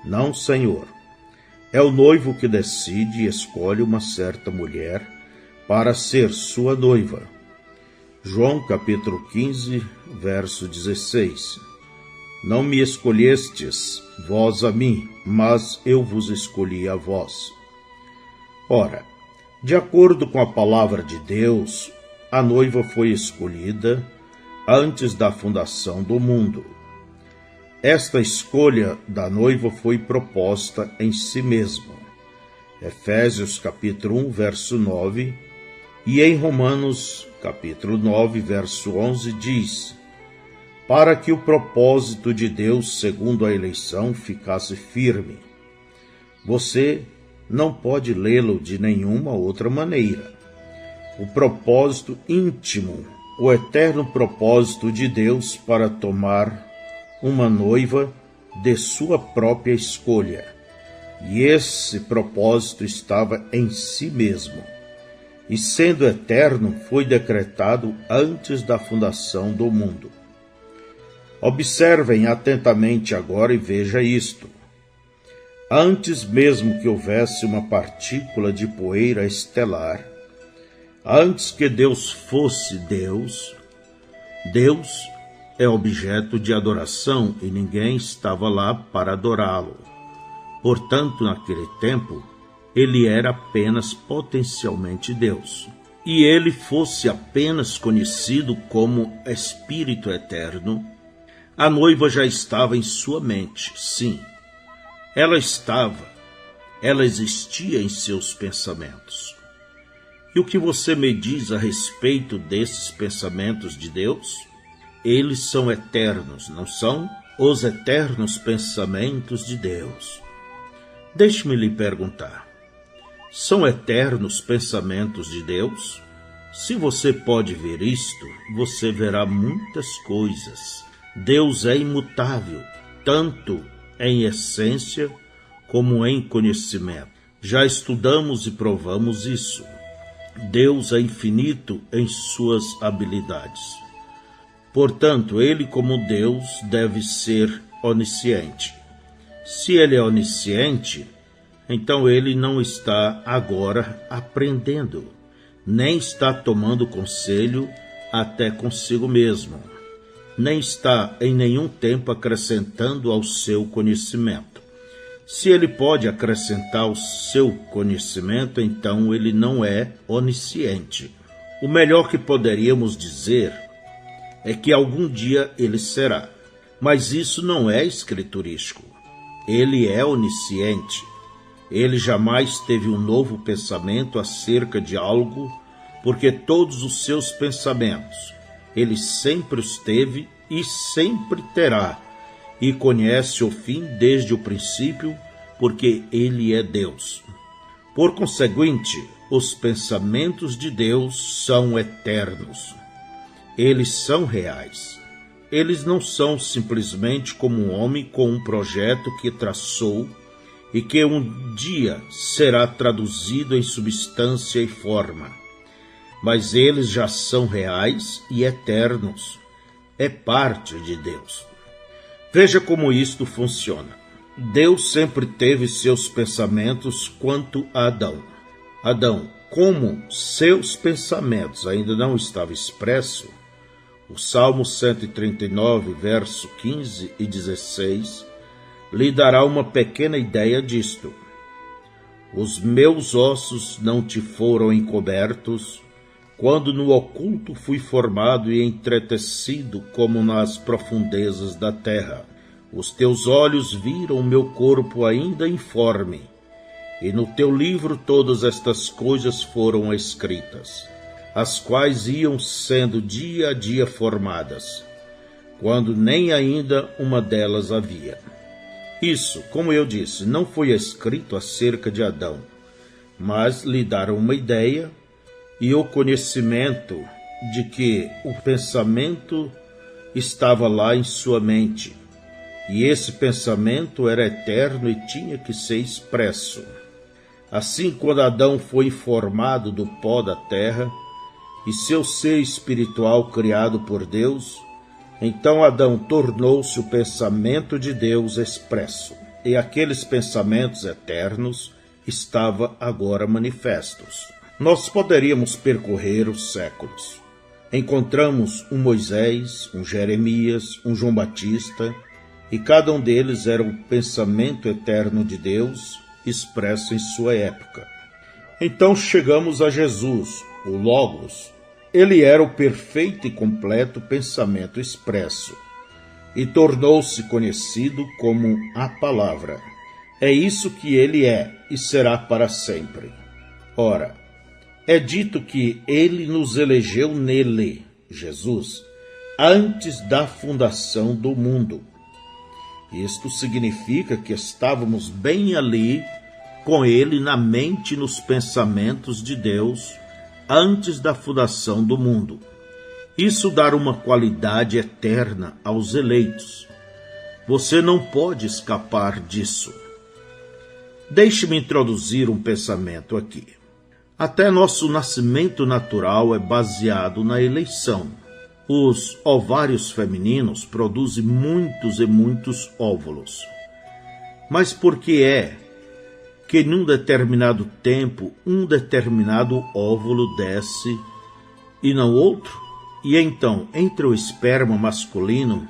A: Não, Senhor. É o noivo que decide e escolhe uma certa mulher para ser sua noiva. João capítulo 15, verso 16. Não me escolhestes, vós a mim, mas eu vos escolhi a vós. Ora, de acordo com a palavra de Deus, a noiva foi escolhida antes da fundação do mundo. Esta escolha da noiva foi proposta em si mesma. Efésios capítulo 1, verso 9, e em Romanos capítulo 9, verso 11 diz: para que o propósito de Deus segundo a eleição ficasse firme. Você não pode lê-lo de nenhuma outra maneira. O propósito íntimo, o eterno propósito de Deus para tomar uma noiva de sua própria escolha. E esse propósito estava em si mesmo. E sendo eterno, foi decretado antes da fundação do mundo. Observem atentamente agora e veja isto. Antes mesmo que houvesse uma partícula de poeira estelar, antes que Deus fosse Deus, Deus é objeto de adoração e ninguém estava lá para adorá-lo. Portanto, naquele tempo, ele era apenas potencialmente Deus. E ele fosse apenas conhecido como Espírito Eterno, a noiva já estava em sua mente, sim. Ela existia em seus pensamentos. E o que você me diz a respeito desses pensamentos de Deus? Eles são eternos, não são? Os eternos pensamentos de Deus. Deixe-me lhe perguntar. São eternos pensamentos de Deus? Se você pode ver isto, você verá muitas coisas. Deus é imutável, tanto em essência como em conhecimento. Já estudamos e provamos isso. Deus é infinito em suas habilidades. Portanto, ele como Deus deve ser onisciente. Se ele é onisciente, então ele não está agora aprendendo, nem está tomando conselho até consigo mesmo, nem está em nenhum tempo acrescentando ao seu conhecimento. Se ele pode acrescentar ao seu conhecimento, então ele não é onisciente. O melhor que poderíamos dizer é que algum dia ele será, mas isso não é escriturístico. Ele é onisciente. Ele jamais teve um novo pensamento acerca de algo, porque todos os seus pensamentos, ele sempre os teve e sempre terá, e conhece o fim desde o princípio, porque ele é Deus. Por conseguinte, os pensamentos de Deus são eternos. Eles são reais. Eles não são simplesmente como um homem com um projeto que traçou e que um dia será traduzido em substância e forma. Mas eles já são reais e eternos. É parte de Deus. Veja como isto funciona. Deus sempre teve seus pensamentos quanto a Adão. Adão, como seus pensamentos ainda não estavam expressos, o Salmo 139, verso 15 e 16, lhe dará uma pequena ideia disto. Os meus ossos não te foram encobertos, quando no oculto fui formado e entretecido como nas profundezas da terra. Os teus olhos viram o meu corpo ainda informe, e no teu livro todas estas coisas foram escritas, as quais iam sendo dia a dia formadas, quando nem ainda uma delas havia. Isso, como eu disse, não foi escrito acerca de Adão, mas lhe dar uma ideia e o conhecimento de que o pensamento estava lá em sua mente, e esse pensamento era eterno e tinha que ser expresso. Assim, quando Adão foi formado do pó da terra e seu ser espiritual criado por Deus, então Adão tornou-se o pensamento de Deus expresso, e aqueles pensamentos eternos estavam agora manifestos. Nós poderíamos percorrer os séculos. Encontramos um Moisés, um Jeremias, um João Batista, e cada um deles era o pensamento eterno de Deus expresso em sua época. Então chegamos a Jesus, o Logos. Ele era o perfeito e completo pensamento expresso e tornou-se conhecido como a Palavra. É isso que ele é e será para sempre. Ora, é dito que ele nos elegeu nele, Jesus, antes da fundação do mundo. Isto significa que estávamos bem ali com ele na mente e nos pensamentos de Deus antes da fundação do mundo. Isso dá uma qualidade eterna aos eleitos. Você não pode escapar disso. Deixe-me introduzir um pensamento aqui. Até nosso nascimento natural é baseado na eleição. Os ovários femininos produzem muitos e muitos óvulos. Mas por que é que num determinado tempo um determinado óvulo desce e não outro? E então, entre o esperma masculino,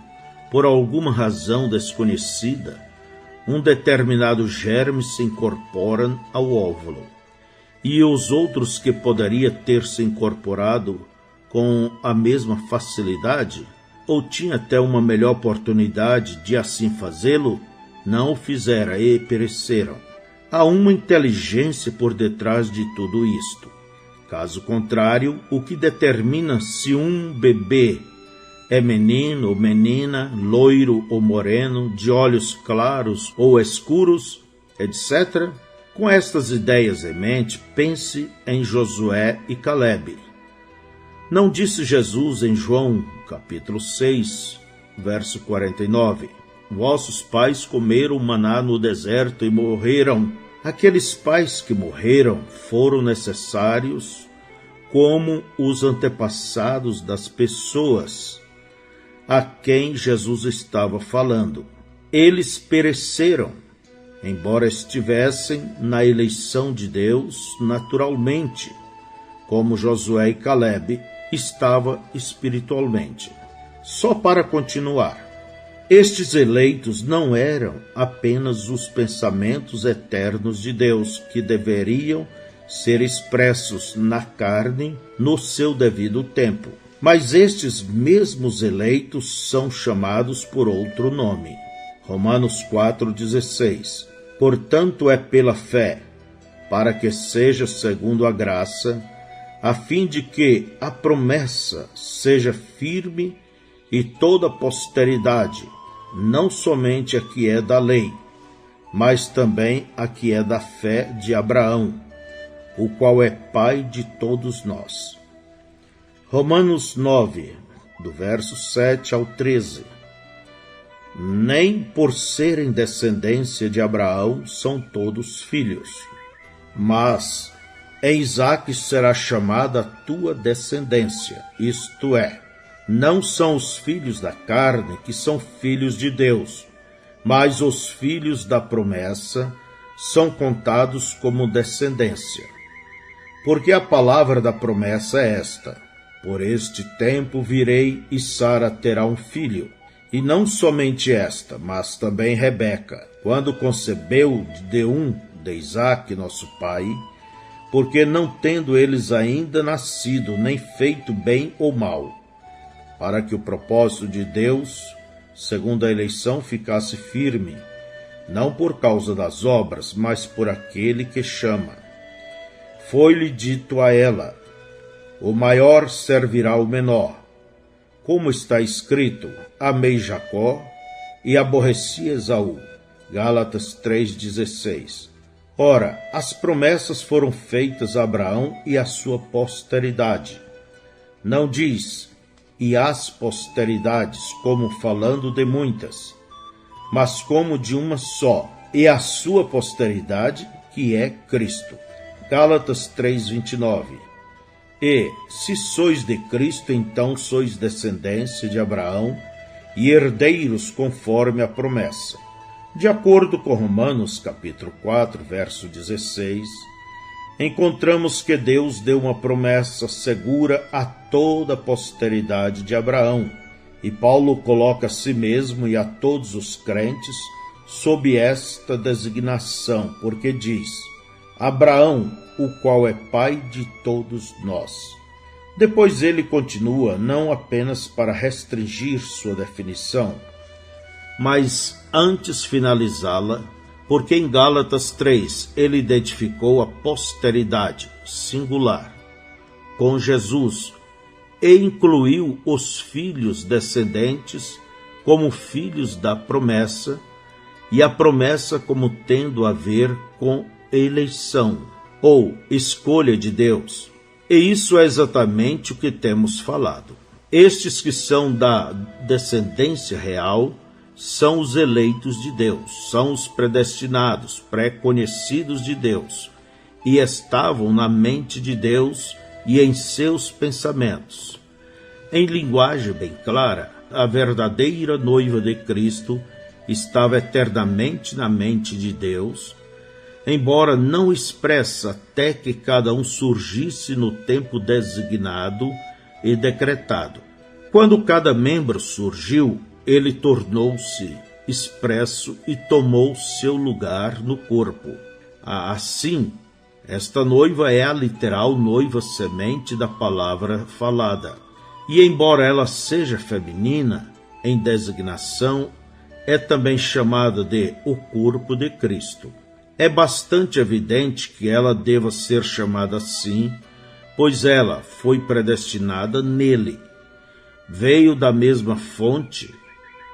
A: por alguma razão desconhecida, um determinado germe se incorpora ao óvulo, e os outros que poderia ter se incorporado com a mesma facilidade, ou tinha até uma melhor oportunidade de assim fazê-lo, não o fizeram e pereceram. Há uma inteligência por detrás de tudo isto. Caso contrário, o que determina se um bebê é menino ou menina, loiro ou moreno, de olhos claros ou escuros, etc., com estas ideias em mente, pense em Josué e Calebe. Não disse Jesus em João, capítulo 6, verso 49, vossos pais comeram maná no deserto e morreram. Aqueles pais que morreram foram necessários como os antepassados das pessoas a quem Jesus estava falando. Eles pereceram, embora estivessem na eleição de Deus naturalmente, como Josué e Calebe estava espiritualmente. Só para continuar, estes eleitos não eram apenas os pensamentos eternos de Deus que deveriam ser expressos na carne no seu devido tempo, mas estes mesmos eleitos são chamados por outro nome. Romanos 4,16. Portanto, é pela fé, para que seja segundo a graça, a fim de que a promessa seja firme e toda a posteridade, não somente a que é da lei, mas também a que é da fé de Abraão, o qual é pai de todos nós. Romanos 9, do verso 7 ao 13. Nem por serem descendência de Abraão são todos filhos, mas em Isaque será chamada a tua descendência, isto é, não são os filhos da carne que são filhos de Deus, mas os filhos da promessa são contados como descendência. Porque a palavra da promessa é esta: por este tempo virei e Sara terá um filho. E não somente esta, mas também Rebeca, quando concebeu de Isaque, nosso pai, porque não tendo eles ainda nascido, nem feito bem ou mal, para que o propósito de Deus, segundo a eleição, ficasse firme, não por causa das obras, mas por aquele que chama. Foi-lhe dito a ela: o maior servirá ao menor. Como está escrito, amei Jacó e aborreci Esaú. Gálatas 3,16. Ora, as promessas foram feitas a Abraão e à sua posteridade. Não diz, e às posteridades, como falando de muitas, mas como de uma só, e a sua posteridade, que é Cristo. Gálatas 3:29. E, se sois de Cristo, então sois descendência de Abraão e herdeiros conforme a promessa. De acordo com Romanos capítulo 4, verso 16, encontramos que Deus deu uma promessa segura a toda a posteridade de Abraão, e Paulo coloca a si mesmo e a todos os crentes sob esta designação, porque diz: Abraão, o qual é pai de todos nós. Depois ele continua, não apenas para restringir sua definição, mas antes finalizá-la, porque em Gálatas 3 ele identificou a posteridade singular com Jesus e incluiu os filhos descendentes como filhos da promessa, e a promessa como tendo a ver com eleição ou escolha de Deus. E isso é exatamente o que temos falado. Estes que são da descendência real são os eleitos de Deus, são os predestinados, pré-conhecidos de Deus, e estavam na mente de Deus e em seus pensamentos. Em linguagem bem clara, a verdadeira noiva de Cristo estava eternamente na mente de Deus, embora não expressa até que cada um surgisse no tempo designado e decretado. Quando cada membro surgiu, ele tornou-se expresso e tomou seu lugar no corpo. Assim, esta noiva é a literal noiva semente da palavra falada. E embora ela seja feminina em designação, é também chamada de o corpo de Cristo. É bastante evidente que ela deva ser chamada assim, pois ela foi predestinada nele. Veio da mesma fonte,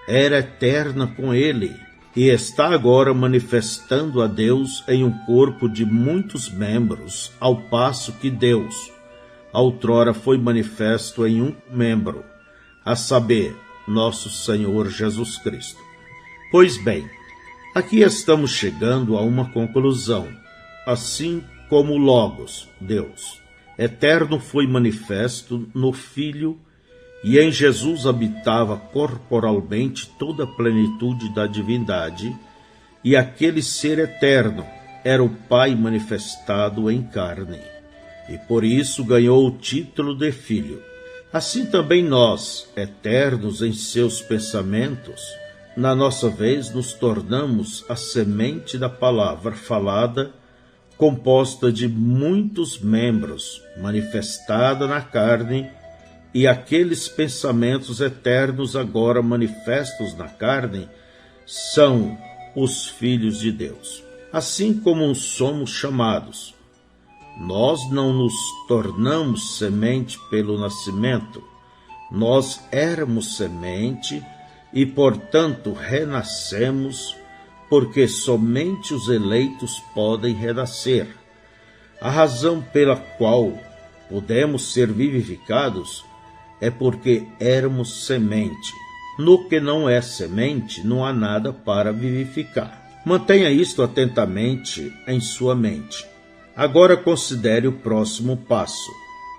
A: era eterna com ele, e está agora manifestando a Deus em um corpo de muitos membros, ao passo que Deus, outrora, foi manifesto em um membro, a saber, nosso Senhor Jesus Cristo. Pois bem, aqui estamos chegando a uma conclusão. Assim como o Logos, Deus, eterno, foi manifesto no Filho, e em Jesus habitava corporalmente toda a plenitude da divindade, e aquele ser eterno era o Pai manifestado em carne, e por isso ganhou o título de Filho. Assim também nós, eternos em seus pensamentos, na nossa vez nos tornamos a semente da palavra falada, composta de muitos membros, manifestada na carne, e aqueles pensamentos eternos agora manifestos na carne são os filhos de Deus. Assim como somos chamados, nós não nos tornamos semente pelo nascimento, nós éramos semente e, portanto, renascemos, porque somente os eleitos podem renascer. A razão pela qual podemos ser vivificados é porque éramos semente. No que não é semente, não há nada para vivificar. Mantenha isto atentamente em sua mente. Agora considere o próximo passo.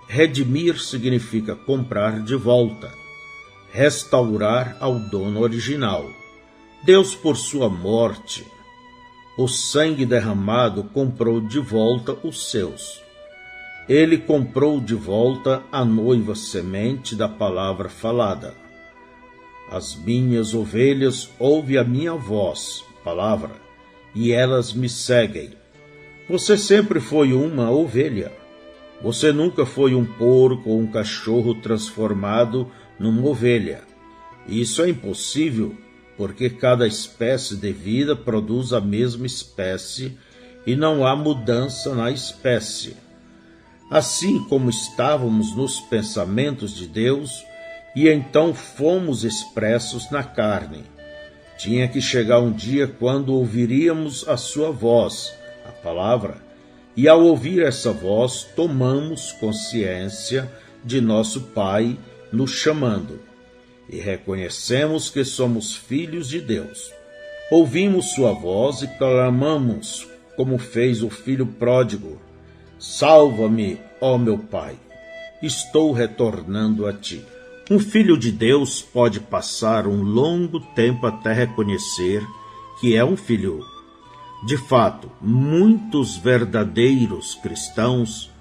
A: Redimir significa comprar de volta, restaurar ao dono original. Deus, por sua morte, o sangue derramado, comprou de volta os seus. Ele comprou de volta a noiva semente da palavra falada. As minhas ovelhas ouvem a minha voz, palavra, e elas me seguem. Você sempre foi uma ovelha. Você nunca foi um porco ou um cachorro transformado numa ovelha. Isso é impossível, porque cada espécie de vida produz a mesma espécie e não há mudança na espécie. Assim como estávamos nos pensamentos de Deus, e então fomos expressos na carne. Tinha que chegar um dia quando ouviríamos a sua voz, a palavra, e ao ouvir essa voz, tomamos consciência de nosso Pai nos chamando, e reconhecemos que somos filhos de Deus. Ouvimos sua voz e clamamos como fez o filho pródigo: salva-me, ó meu pai, estou retornando a ti. Um filho de Deus pode passar um longo tempo até reconhecer que é um filho. De fato, muitos verdadeiros cristãos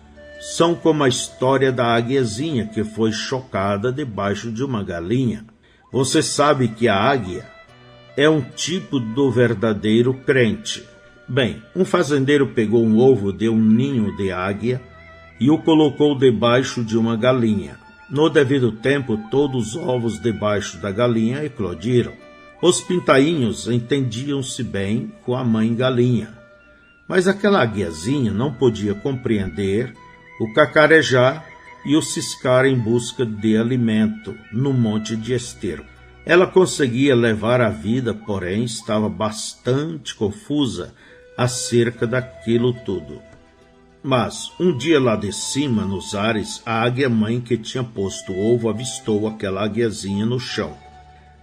A: são como a história da águiazinha que foi chocada debaixo de uma galinha. Você sabe que a águia é um tipo do verdadeiro crente. Bem, um fazendeiro pegou um ovo de um ninho de águia e o colocou debaixo de uma galinha. No devido tempo, todos os ovos debaixo da galinha eclodiram. Os pintainhos entendiam-se bem com a mãe galinha, mas aquela águiazinha não podia compreender o cacarejar e o ciscar em busca de alimento no monte de esterco. Ela conseguia levar a vida, porém estava bastante confusa acerca daquilo tudo. Mas, um dia lá de cima, nos ares, a águia-mãe que tinha posto o ovo avistou aquela águiazinha no chão.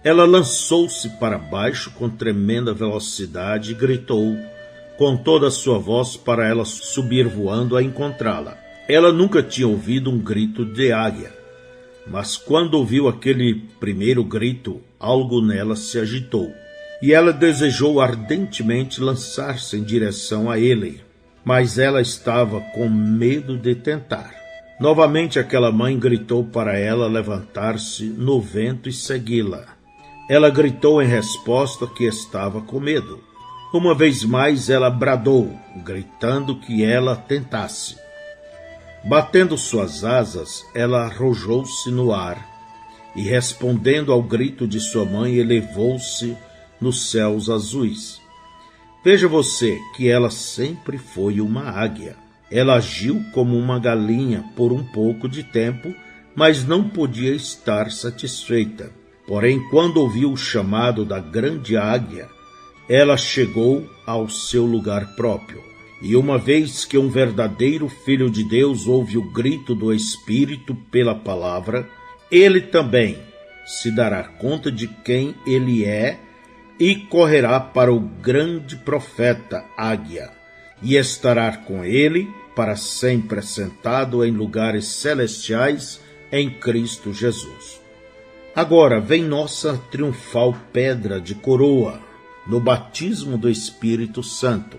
A: Ela lançou-se para baixo com tremenda velocidade e gritou com toda a sua voz para ela subir voando a encontrá-la. Ela nunca tinha ouvido um grito de águia, mas quando ouviu aquele primeiro grito, algo nela se agitou, e ela desejou ardentemente lançar-se em direção a ele, mas ela estava com medo de tentar. Novamente aquela mãe gritou para ela levantar-se no vento e segui-la. Ela gritou em resposta que estava com medo. Uma vez mais ela bradou, gritando que ela tentasse. Batendo suas asas, ela arrojou-se no ar e, respondendo ao grito de sua mãe, elevou-se nos céus azuis. Veja você que ela sempre foi uma águia. Ela agiu como uma galinha por um pouco de tempo, mas não podia estar satisfeita. Porém, quando ouviu o chamado da grande águia, ela chegou ao seu lugar próprio. E uma vez que um verdadeiro filho de Deus ouve o grito do Espírito pela palavra, ele também se dará conta de quem ele é e correrá para o grande profeta águia e estará com ele para sempre assentado em lugares celestiais em Cristo Jesus. Agora vem nossa triunfal pedra de coroa no batismo do Espírito Santo.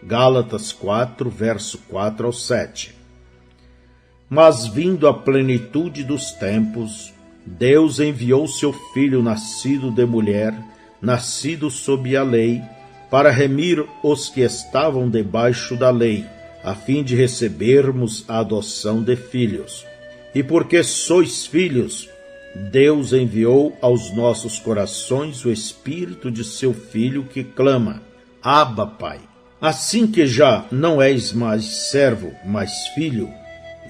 A: Gálatas 4, verso 4 ao 7. Mas vindo a plenitude dos tempos, Deus enviou seu Filho nascido de mulher, nascido sob a lei, para remir os que estavam debaixo da lei, a fim de recebermos a adoção de filhos. E porque sois filhos, Deus enviou aos nossos corações o Espírito de seu Filho que clama: Abba, Pai. Assim que já não és mais servo, mas filho,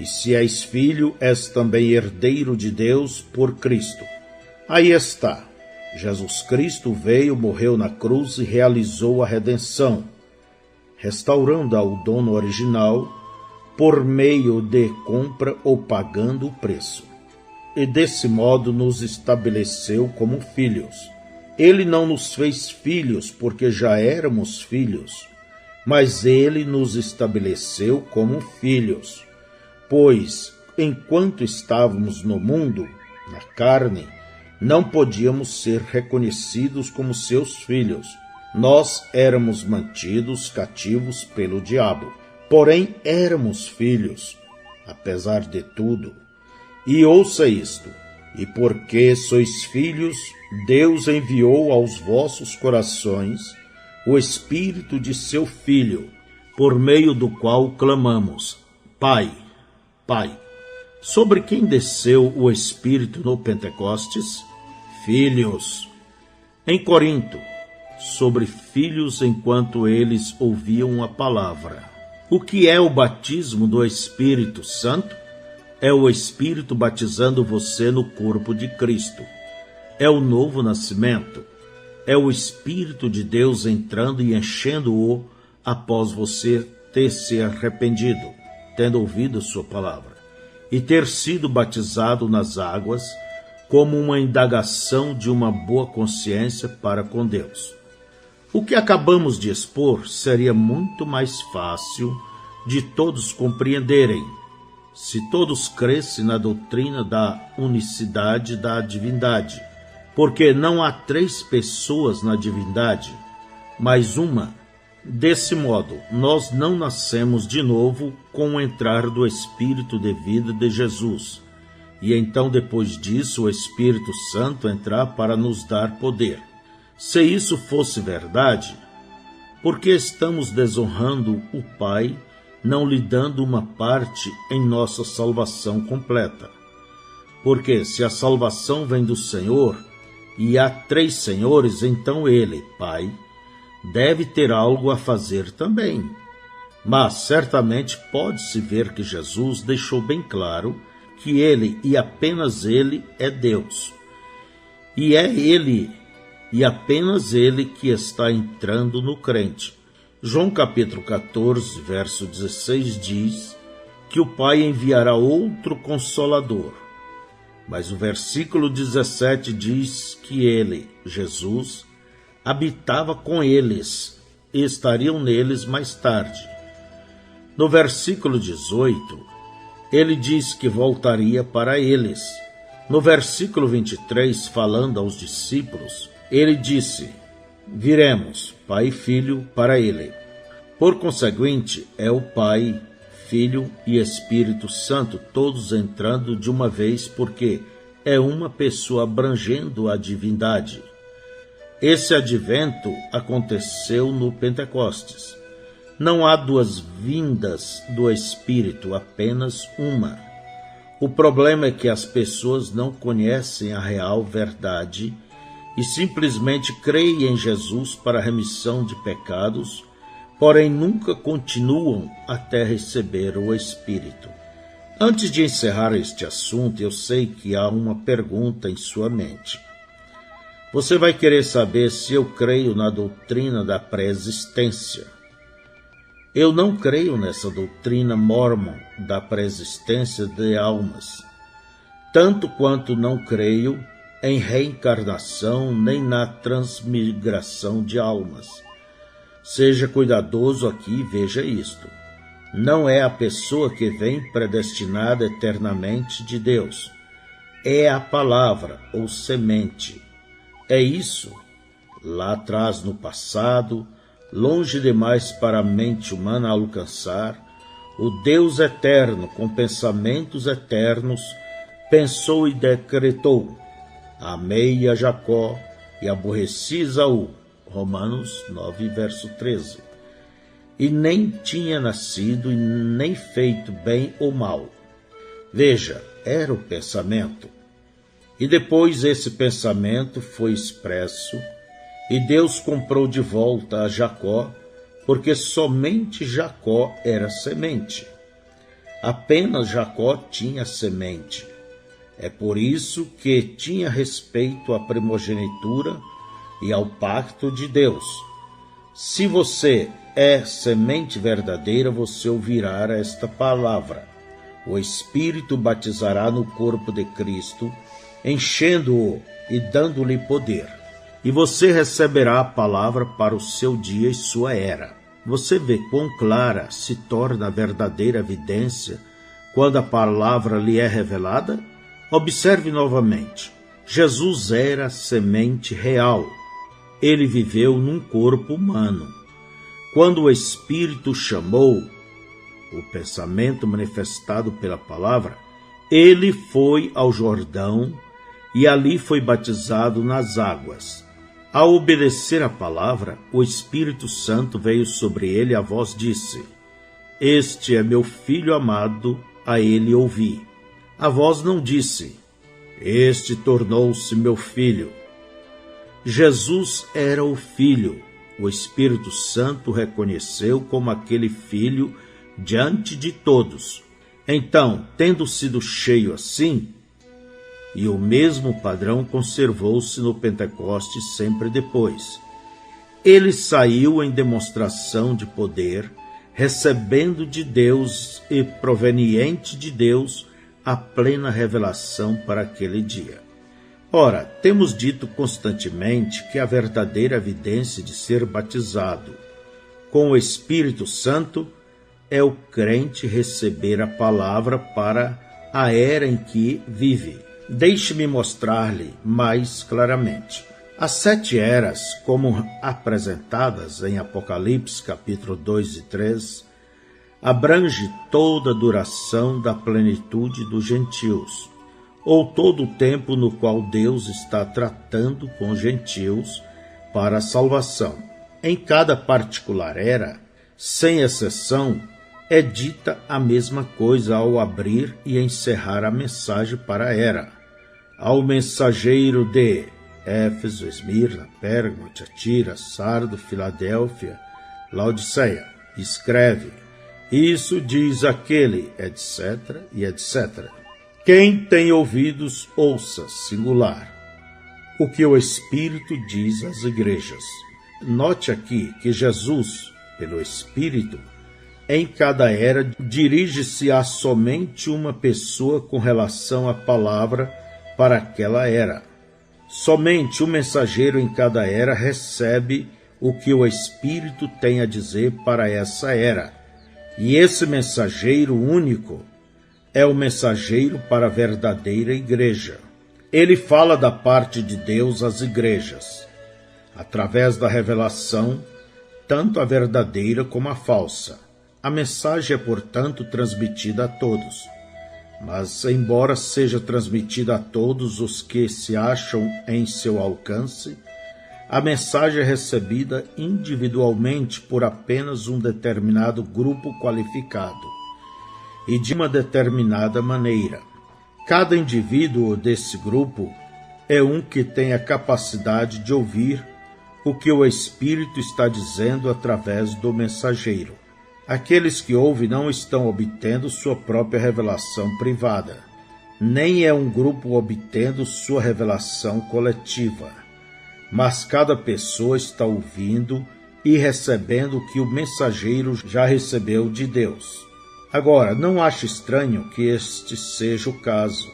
A: e se és filho, és também herdeiro de Deus por Cristo. Aí está, Jesus Cristo veio, morreu na cruz e realizou a redenção, restaurando ao dono original por meio de compra ou pagando o preço. E desse modo nos estabeleceu como filhos. Ele não nos fez filhos porque já éramos filhos, mas ele nos estabeleceu como filhos. Pois, enquanto estávamos no mundo, na carne, não podíamos ser reconhecidos como seus filhos. Nós éramos mantidos cativos pelo diabo. Porém, éramos filhos, apesar de tudo. E ouça isto: e porque sois filhos, Deus enviou aos vossos corações o Espírito de seu Filho, por meio do qual clamamos: Pai, Pai. Sobre quem desceu o Espírito no Pentecostes? Filhos. Em Corinto, sobre filhos enquanto eles ouviam a palavra. O que é o batismo do Espírito Santo? É o Espírito batizando você no corpo de Cristo. É o novo nascimento. É o Espírito de Deus entrando e enchendo-o após você ter se arrependido, tendo ouvido sua palavra, e ter sido batizado nas águas como uma indagação de uma boa consciência para com Deus. O que acabamos de expor seria muito mais fácil de todos compreenderem se todos crescem na doutrina da unicidade da divindade, porque não há 3 pessoas na divindade, mas uma. Desse modo, nós não nascemos de novo com o entrar do Espírito de vida de Jesus, e então depois disso o Espírito Santo entrar para nos dar poder. Se isso fosse verdade, por que estamos desonrando o Pai, não lhe dando uma parte em nossa salvação completa? Porque se a salvação vem do Senhor, e há 3 senhores, então ele, Pai, deve ter algo a fazer também. Mas certamente pode-se ver que Jesus deixou bem claro que ele e apenas ele é Deus. E é ele e apenas ele que está entrando no crente. João capítulo 14, verso 16 diz que o Pai enviará outro Consolador. Mas o versículo 17 diz que ele, Jesus, habitava com eles e estariam neles mais tarde. No versículo 18, ele diz que voltaria para eles. No versículo 23, falando aos discípulos, ele disse: viremos, Pai e Filho, para ele. Por conseguinte, é o Pai, Filho e Espírito Santo, todos entrando de uma vez, porque é uma pessoa abrangendo a divindade. Esse advento aconteceu no Pentecostes. Não há 2 vindas do Espírito, apenas uma. O problema é que as pessoas não conhecem a real verdade e simplesmente creem em Jesus para a remissão de pecados, porém nunca continuam até receber o Espírito. Antes de encerrar este assunto, eu sei que há uma pergunta em sua mente. Você vai querer saber se eu creio na doutrina da pré-existência. Eu não creio nessa doutrina mórmon da pré-existência de almas, tanto quanto não creio em reencarnação nem na transmigração de almas. Seja cuidadoso aqui e veja isto. Não é a pessoa que vem predestinada eternamente de Deus. É a palavra ou semente. É isso, lá atrás no passado, longe demais para a mente humana alcançar, o Deus eterno, com pensamentos eternos, pensou e decretou: amei a Jacó e aborreci Esaú. Romanos 9, verso 13. E nem tinha nascido e nem feito bem ou mal. Veja, era o pensamento. E depois esse pensamento foi expresso, e Deus comprou de volta a Jacó, porque somente Jacó era semente. Apenas Jacó tinha semente. É por isso que tinha respeito à primogenitura e ao pacto de Deus. Se você é semente verdadeira, você ouvirá esta palavra: o Espírito batizará no corpo de Cristo, enchendo-o e dando-lhe poder. E você receberá a palavra para o seu dia e sua era. Você vê quão clara se torna a verdadeira evidência quando a palavra lhe é revelada? Observe novamente. Jesus era semente real. Ele viveu num corpo humano. Quando o Espírito chamou, o pensamento manifestado pela palavra, ele foi ao Jordão e ali foi batizado nas águas. Ao obedecer a palavra, o Espírito Santo veio sobre ele e a voz disse: este é meu filho amado, a ele ouvi. A voz não disse: este tornou-se meu filho. Jesus era o Filho. O Espírito Santo reconheceu como aquele Filho diante de todos. Então, tendo sido cheio assim, e o mesmo padrão conservou-se no Pentecostes sempre depois. Ele saiu em demonstração de poder, recebendo de Deus e proveniente de Deus a plena revelação para aquele dia. Ora, temos dito constantemente que a verdadeira evidência de ser batizado com o Espírito Santo é o crente receber a palavra para a era em que vive. Deixe-me mostrar-lhe mais claramente. As 7 eras, como apresentadas em Apocalipse, capítulo 2 e 3, abrange toda a duração da plenitude dos gentios, ou todo o tempo no qual Deus está tratando com os gentios para a salvação. Em cada particular era, sem exceção, é dita a mesma coisa ao abrir e encerrar a mensagem para a era. Ao mensageiro de Éfeso, Esmirna, Pérgamo, Tiatira, Sardo, Filadélfia, Laodiceia, escreve: isso diz aquele, etc. e etc. Quem tem ouvidos, ouça, singular, o que o Espírito diz às igrejas. Note aqui que Jesus, pelo Espírito, em cada era, dirige-se a somente uma pessoa com relação à palavra para aquela era. Somente o mensageiro em cada era recebe o que o Espírito tem a dizer para essa era. E esse mensageiro único é o mensageiro para a verdadeira igreja. Ele fala da parte de Deus às igrejas, através da revelação, tanto a verdadeira como a falsa. A mensagem é, portanto, transmitida a todos. Mas, embora seja transmitida a todos os que se acham em seu alcance, a mensagem é recebida individualmente por apenas um determinado grupo qualificado e de uma determinada maneira. Cada indivíduo desse grupo é um que tem a capacidade de ouvir o que o Espírito está dizendo através do mensageiro. Aqueles que ouvem não estão obtendo sua própria revelação privada, nem é um grupo obtendo sua revelação coletiva, mas cada pessoa está ouvindo e recebendo o que o mensageiro já recebeu de Deus. Agora, não ache estranho que este seja o caso,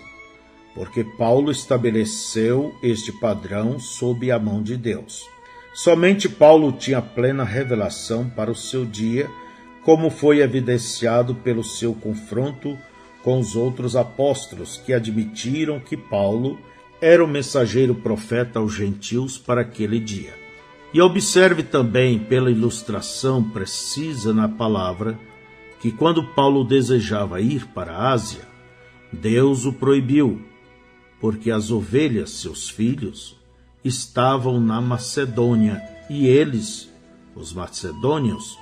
A: porque Paulo estabeleceu este padrão sob a mão de Deus. Somente Paulo tinha plena revelação para o seu dia, como foi evidenciado pelo seu confronto com os outros apóstolos, que admitiram que Paulo era o mensageiro profeta aos gentios para aquele dia. E observe também, pela ilustração precisa na palavra, que quando Paulo desejava ir para a Ásia, Deus o proibiu, porque as ovelhas, seus filhos, estavam na Macedônia, e eles, os macedônios,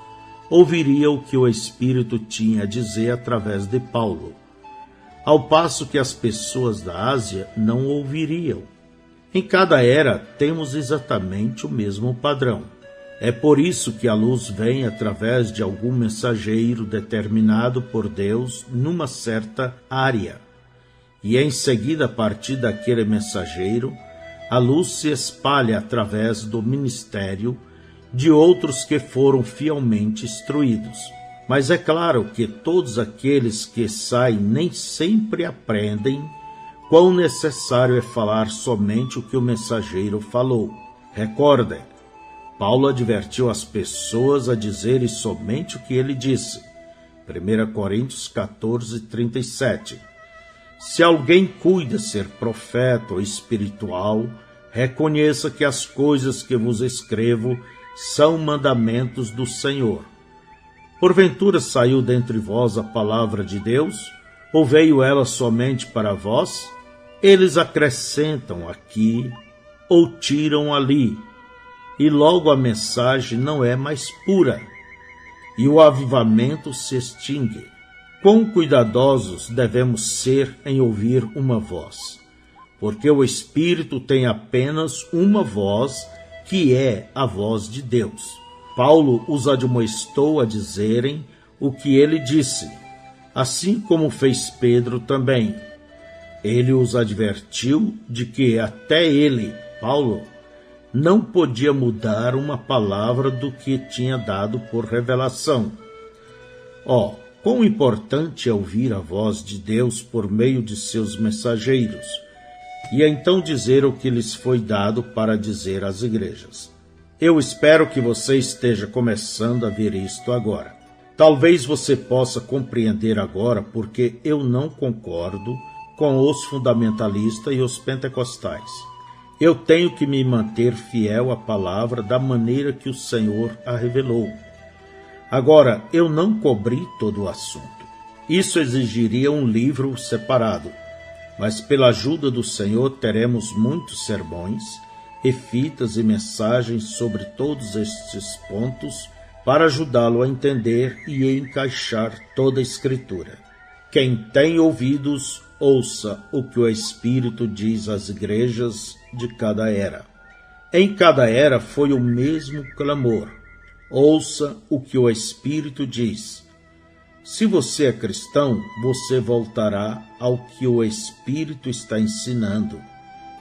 A: ouviriam o que o Espírito tinha a dizer através de Paulo, ao passo que as pessoas da Ásia não ouviriam. Em cada era temos exatamente o mesmo padrão. É por isso que a luz vem através de algum mensageiro determinado por Deus numa certa área, e em seguida, a partir daquele mensageiro, a luz se espalha através do ministério de outros que foram fielmente instruídos. Mas é claro que todos aqueles que saem nem sempre aprendem quão necessário é falar somente o que o mensageiro falou. Recordem, Paulo advertiu as pessoas a dizerem somente o que ele disse. 1 Coríntios 14, 37. Se alguém cuida ser profeta ou espiritual, reconheça que as coisas que vos escrevo são mandamentos do Senhor. Porventura saiu dentre vós a palavra de Deus, ou veio ela somente para vós? Eles acrescentam aqui, ou tiram ali, e logo a mensagem não é mais pura, e o avivamento se extingue. Quão cuidadosos devemos ser em ouvir uma voz, porque o Espírito tem apenas uma voz, que é a voz de Deus. Paulo os admoestou a dizerem o que ele disse, assim como fez Pedro também. Ele os advertiu de que até ele, Paulo, não podia mudar uma palavra do que tinha dado por revelação. Quão importante é ouvir a voz de Deus por meio de seus mensageiros, e então dizer o que lhes foi dado para dizer às igrejas. Eu espero que você esteja começando a ver isto agora. Talvez você possa compreender agora porque eu não concordo com os fundamentalistas e os pentecostais. Eu tenho que me manter fiel à palavra da maneira que o Senhor a revelou. Agora, eu não cobri todo o assunto. Isso exigiria um livro separado, mas pela ajuda do Senhor teremos muitos sermões, fitas e mensagens sobre todos estes pontos para ajudá-lo a entender e encaixar toda a Escritura. Quem tem ouvidos, ouça o que o Espírito diz às igrejas de cada era. Em cada era foi o mesmo clamor. Ouça o que o Espírito diz. Se você é cristão, você voltará ao que o Espírito está ensinando,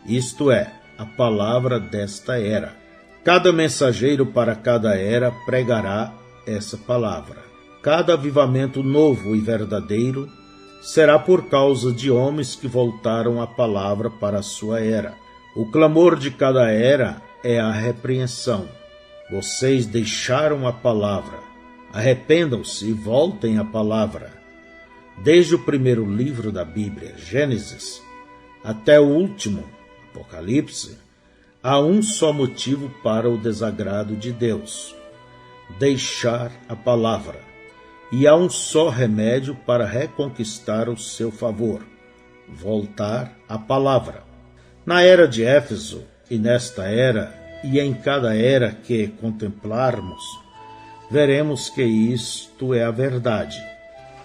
A: isto é, a palavra desta era. Cada mensageiro para cada era pregará essa palavra. Cada avivamento novo e verdadeiro será por causa de homens que voltaram a palavra para a sua era. O clamor de cada era é a repreensão. Vocês deixaram a palavra. Arrependam-se e voltem à palavra. Desde o primeiro livro da Bíblia, Gênesis, até o último, Apocalipse, há um só motivo para o desagrado de Deus: deixar a palavra. E há um só remédio para reconquistar o seu favor: voltar à palavra. Na era de Éfeso, e nesta era, e em cada era que contemplarmos, veremos que isto é a verdade.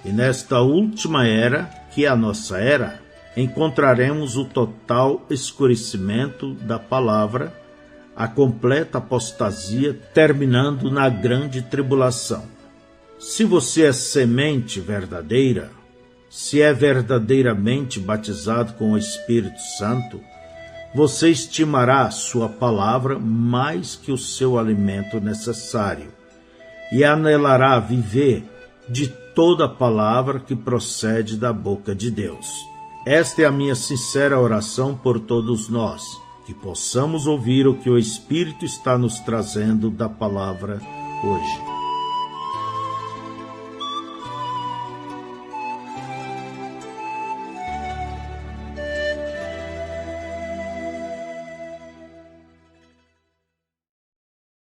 A: E nesta última era, que é a nossa era, encontraremos o total escurecimento da palavra, a completa apostasia, terminando na grande tribulação. Se você é semente verdadeira, se é verdadeiramente batizado com o Espírito Santo, você estimará a sua palavra mais que o seu alimento necessário e anelará viver de toda palavra que procede da boca de Deus. Esta é a minha sincera oração por todos nós, que possamos ouvir o que o Espírito está nos trazendo da palavra hoje.